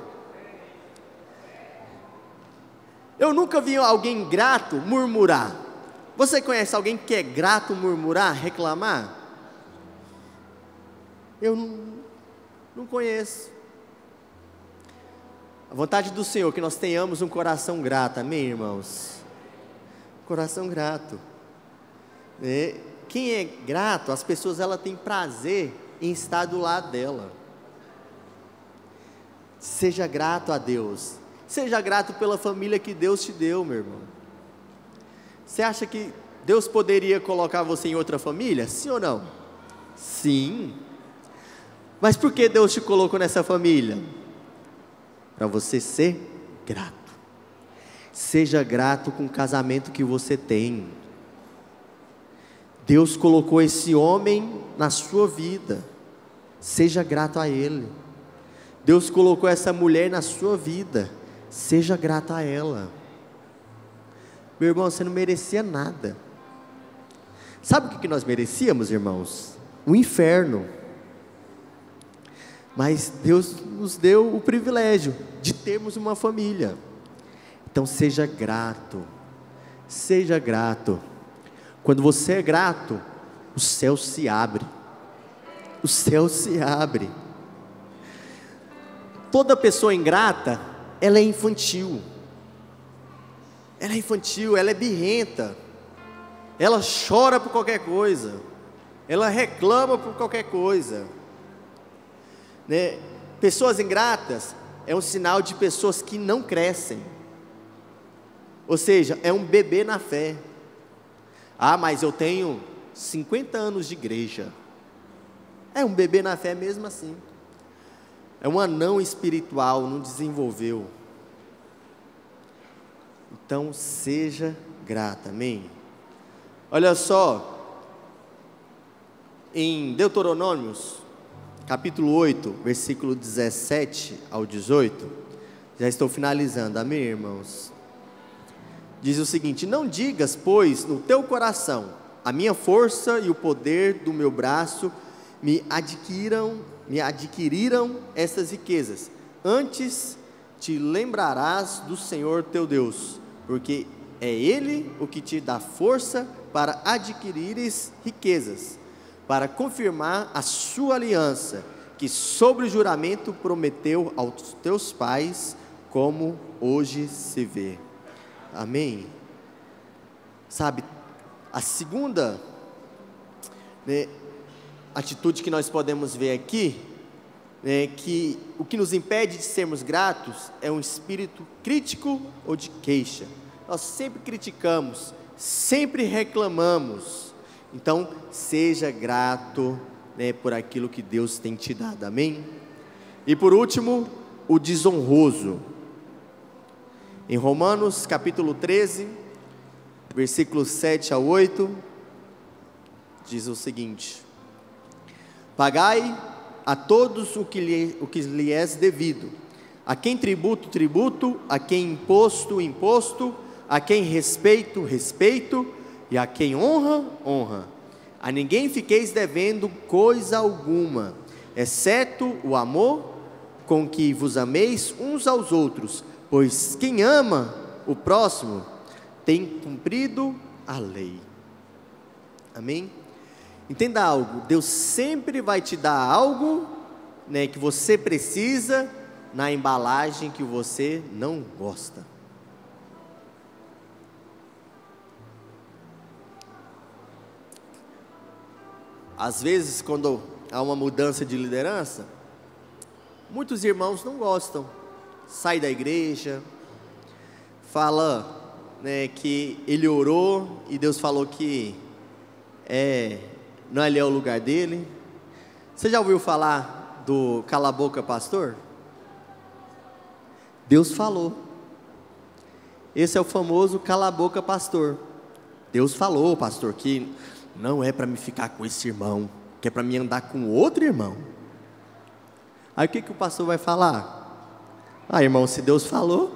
Eu nunca vi alguém grato murmurar. Você conhece alguém que é grato murmurar, reclamar? Eu não conheço. A vontade do Senhor é que nós tenhamos um coração grato, amém, irmãos? Coração grato. Quem é grato, as pessoas, ela tem prazer em estar do lado dela. Seja grato a Deus. Seja grato pela família que Deus te deu, meu irmão. Você acha que Deus poderia colocar você em outra família? Sim ou não? Sim. Mas por que Deus te colocou nessa família? Para você ser grato. Seja grato com o casamento que você tem. Deus colocou esse homem na sua vida, seja grato a Ele. Deus colocou essa mulher na sua vida, seja grato a ela. Meu irmão, você não merecia nada. Sabe o que nós merecíamos, irmãos? O inferno. Mas Deus nos deu o privilégio de termos uma família. Então seja grato, seja grato. Quando você é grato, o céu se abre, o céu se abre. Toda pessoa ingrata, ela é infantil, ela é birrenta, ela chora por qualquer coisa, ela reclama por qualquer coisa, né? Pessoas ingratas é um sinal de pessoas que não crescem, ou seja, é um bebê na fé. Ah, mas eu tenho 50 anos de igreja. É um bebê na fé mesmo assim. É um anão espiritual, não desenvolveu. Então seja grata, amém? Olha só, em Deuteronômios, capítulo 8, versículo 17 ao 18, já estou finalizando, amém, irmãos? Diz o seguinte: não digas, pois, no teu coração, a minha força e o poder do meu braço me adquiriram essas riquezas. Antes te lembrarás do Senhor teu Deus, porque é Ele o que te dá força para adquirires riquezas, para confirmar a sua aliança, que sobre o juramento prometeu aos teus pais, como hoje se vê. Amém? Sabe, a segunda, né, atitude que nós podemos ver aqui, que o que nos impede de sermos gratos é um espírito crítico ou de queixa. Nós sempre criticamos, sempre reclamamos. Então seja grato, né, por aquilo que Deus tem te dado, amém? E por último, o desonroso. Em Romanos capítulo 13, versículos 7 a 8, diz o seguinte: pagai a todos o que lhe é devido, a quem tributo, tributo, a quem imposto, imposto, a quem respeito, respeito, e a quem honra, honra. A ninguém fiqueis devendo coisa alguma, exceto o amor com que vos ameis uns aos outros, pois quem ama o próximo tem cumprido a lei. Amém? Entenda algo, Deus sempre vai te dar algo, né, que você precisa, na embalagem que você não gosta. Às vezes, quando há uma mudança de liderança, muitos irmãos não gostam, sai da igreja, fala, né, que ele orou e Deus falou que não ali é o lugar dele. Você já ouviu falar do cala a boca pastor? Deus falou. Esse é o famoso cala a boca pastor. Deus falou, pastor, que não é para me ficar com esse irmão, que é para me andar com outro irmão. Aí o que o pastor vai falar? Ah, irmão, se Deus falou,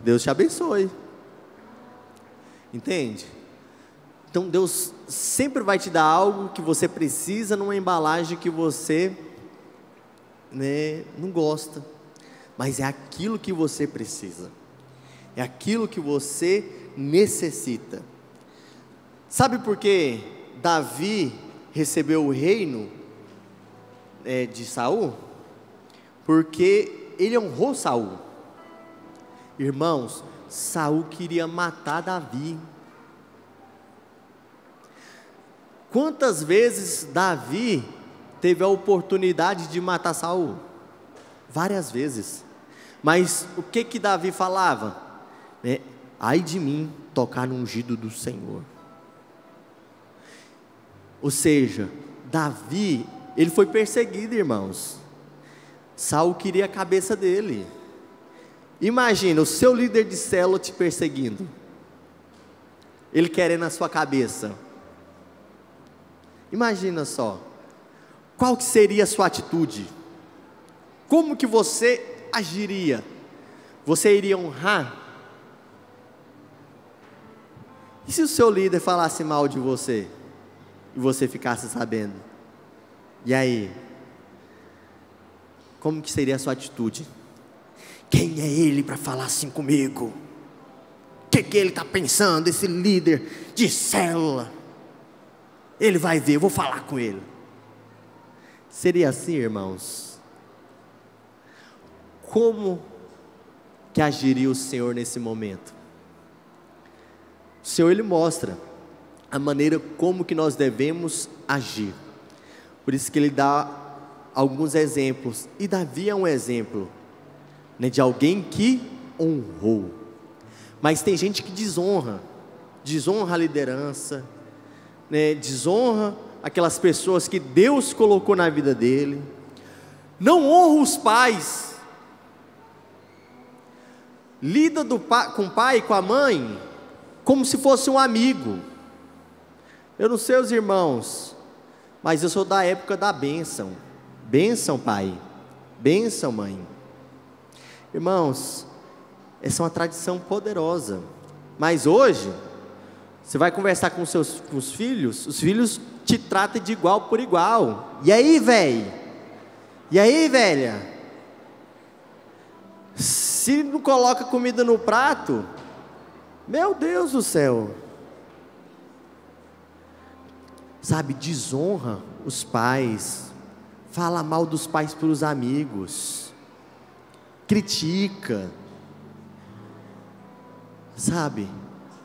Deus te abençoe. Entende? Então Deus sempre vai te dar algo que você precisa, numa embalagem que você, né, não gosta, mas é aquilo que você precisa, é aquilo que você necessita. Sabe por que Davi recebeu o reino de Saul? Porque ele honrou Saul. Irmãos, Saul queria matar Davi. Quantas vezes Davi teve a oportunidade de matar Saul? Várias vezes. Mas o que Davi falava? Ai de mim tocar no ungido do Senhor. Ou seja, Davi, ele foi perseguido, irmãos. Saul queria a cabeça dele. Imagina o seu líder de célula te perseguindo, ele querendo a sua cabeça. Imagina só, qual que seria a sua atitude? Como que você agiria? Você iria honrar? E se o seu líder falasse mal de você, e você ficasse sabendo? E aí? Como que seria a sua atitude? Quem é ele para falar assim comigo? O que ele está pensando, esse líder de célula? Ele vai ver, eu vou falar com ele. Seria assim, irmãos? Como que agiria o Senhor nesse momento? O Senhor, Ele mostra a maneira como que nós devemos agir. Por isso que Ele dá alguns exemplos. E Davi é um exemplo, né, de alguém que honrou. Mas tem gente que desonra a liderança, né, desonra aquelas pessoas que Deus colocou na vida dele, não honra os pais, lida com o pai e com a mãe como se fosse um amigo. Eu não sei os irmãos, mas eu sou da época da bênção. Bênção pai, bênção mãe. Irmãos, essa é uma tradição poderosa. Mas hoje, você vai conversar com os filhos, os filhos te tratam de igual por igual. E aí, velho? E aí, velha? Se não coloca comida no prato, meu Deus do céu. Sabe, desonra os pais, fala mal dos pais para os amigos, critica. Sabe,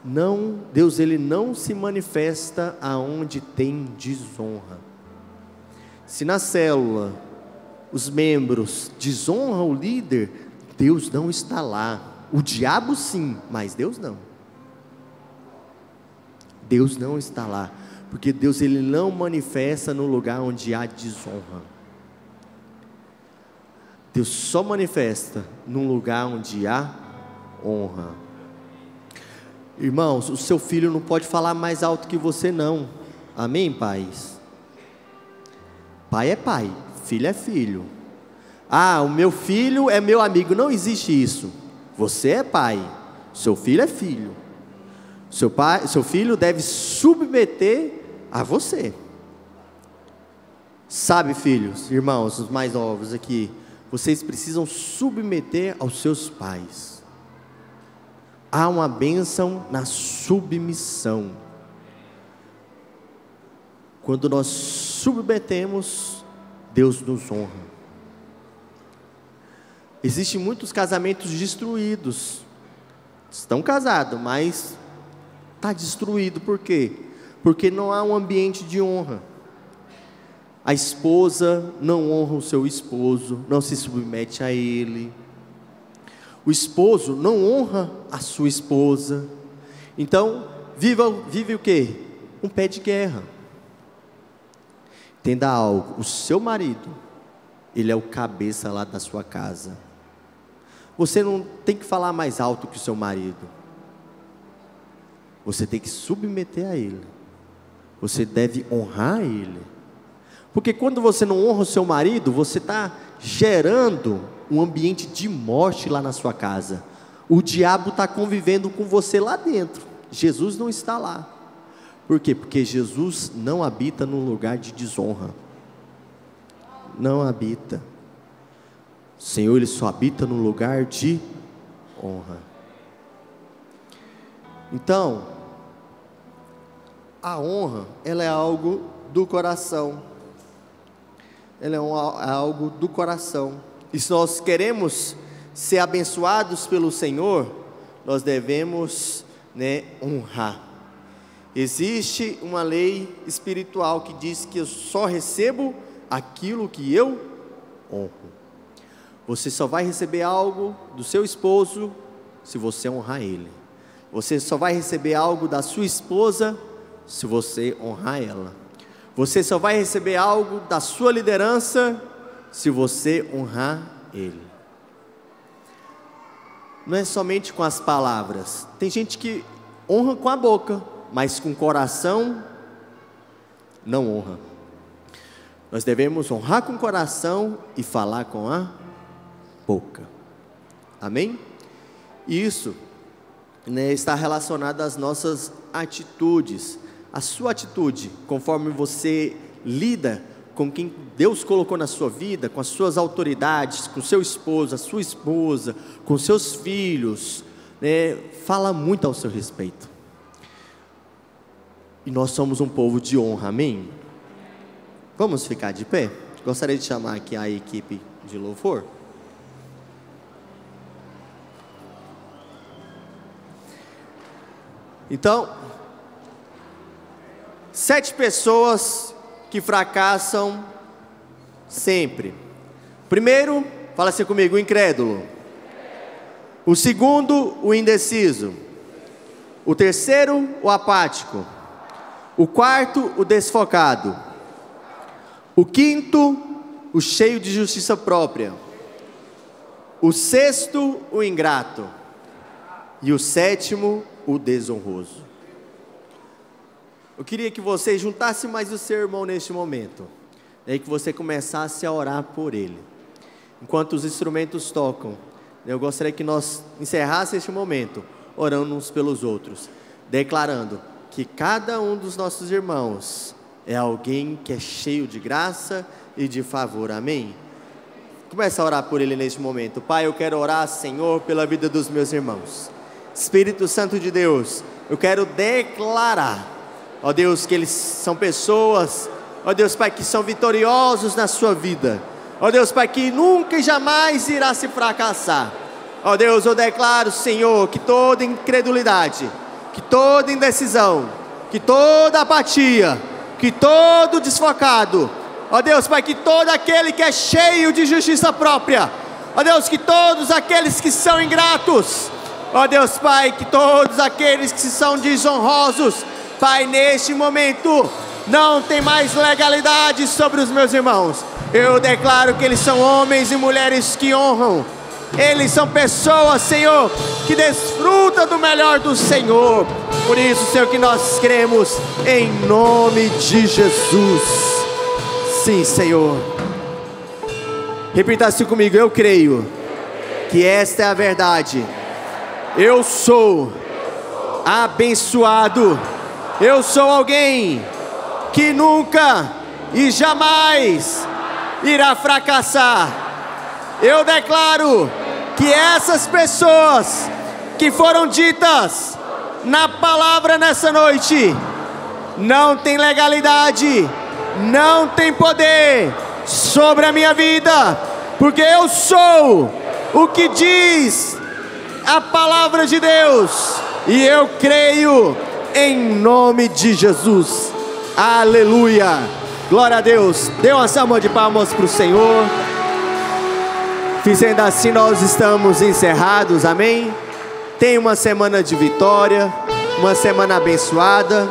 não, Deus, Ele não se manifesta aonde tem desonra. Se na célula os membros desonram o líder, Deus não está lá. O diabo sim, mas Deus não. Deus não está lá, porque Deus, Ele não manifesta no lugar onde há desonra. Deus só manifesta num lugar onde há honra. Irmãos, o seu filho não pode falar mais alto que você não. Amém, pais? Pai é pai, filho é filho. Ah, o meu filho é meu amigo. Não existe isso. Você é pai, seu filho é filho. Seu filho deve submeter a você. Sabe, filhos, irmãos, os mais novos aqui, vocês precisam submeter aos seus pais. Há uma bênção na submissão. Quando nós submetemos, Deus nos honra. Existem muitos casamentos destruídos. Estão casados, mas está destruído. Por quê? Porque não há um ambiente de honra. A esposa não honra o seu esposo, não se submete a ele. O esposo não honra a sua esposa. Então, vive o quê? Um pé de guerra. Entenda algo, o seu marido, ele é o cabeça lá da sua casa. Você não tem que falar mais alto que o seu marido. Você tem que submeter a ele. Você deve honrar ele. Porque quando você não honra o seu marido, você está gerando um ambiente de morte lá na sua casa. O diabo está convivendo com você lá dentro. Jesus não está lá. Por quê? Porque Jesus não habita num lugar de desonra. Não habita. O Senhor, Ele só habita num lugar de honra. Então, a honra, ela é algo do coração. Ela é algo do coração. E se nós queremos ser abençoados pelo Senhor, nós devemos, honrar. Existe uma lei espiritual que diz que eu só recebo aquilo que eu honro. Você só vai receber algo do seu esposo se você honrar ele. Você só vai receber algo da sua esposa se você honrar ela. Você só vai receber algo da sua liderança se você honrar ele. não é somente com as palavras. Tem gente que honra com a boca, mas com o coração não honra. Nós devemos honrar com o coração e falar com a boca. Amém? E isso, está relacionado às nossas atitudes. A sua atitude, conforme você lida com quem Deus colocou na sua vida, com as suas autoridades, com seu esposo, a sua esposa, com seus filhos, fala muito ao seu respeito. E nós somos um povo de honra, amém? Vamos ficar de pé? Gostaria de chamar aqui a equipe de louvor. Então, 7 pessoas que fracassam sempre. Primeiro, fala assim comigo, o incrédulo. O segundo, o indeciso. O terceiro, o apático. O quarto, o desfocado. O quinto, o cheio de justiça própria. O sexto, o ingrato. E o sétimo, o desonroso. Eu queria que você juntasse mais o seu irmão neste momento, e que você começasse a orar por ele. Enquanto os instrumentos tocam, eu gostaria que nós encerrássemos este momento, orando uns pelos outros, declarando que cada um dos nossos irmãos é alguém que é cheio de graça e de favor, amém? Comece a orar por ele neste momento. Pai, eu quero orar, Senhor, pela vida dos meus irmãos. Espírito Santo de Deus, eu quero declarar, ó Deus, que eles são pessoas, ó Deus, Pai, que são vitoriosos na sua vida, ó Deus, Pai, que nunca e jamais irá se fracassar. Ó Deus, eu declaro, Senhor, que toda incredulidade, que toda indecisão, que toda apatia, que todo desfocado, ó Deus, Pai, que todo aquele que é cheio de justiça própria, ó Deus, que todos aqueles que são ingratos, ó Deus, Pai, que todos aqueles que são desonrosos, Pai, neste momento, não tem mais legalidade sobre os meus irmãos. Eu declaro que eles são homens e mulheres que honram. Eles são pessoas, Senhor, que desfrutam do melhor do Senhor. Por isso, Senhor, que nós cremos em nome de Jesus. Sim, Senhor. Repita assim comigo, eu creio que esta é a verdade. Eu sou abençoado. Eu sou alguém que nunca e jamais irá fracassar. Eu declaro que essas pessoas que foram ditas na palavra nessa noite não tem legalidade, não tem poder sobre a minha vida, porque eu sou o que diz a palavra de Deus, e eu creio em nome de Jesus. Aleluia, glória a Deus. Dê uma salva de palmas para o Senhor. Fazendo assim, nós estamos encerrados, amém? Tenha uma semana de vitória, uma semana abençoada.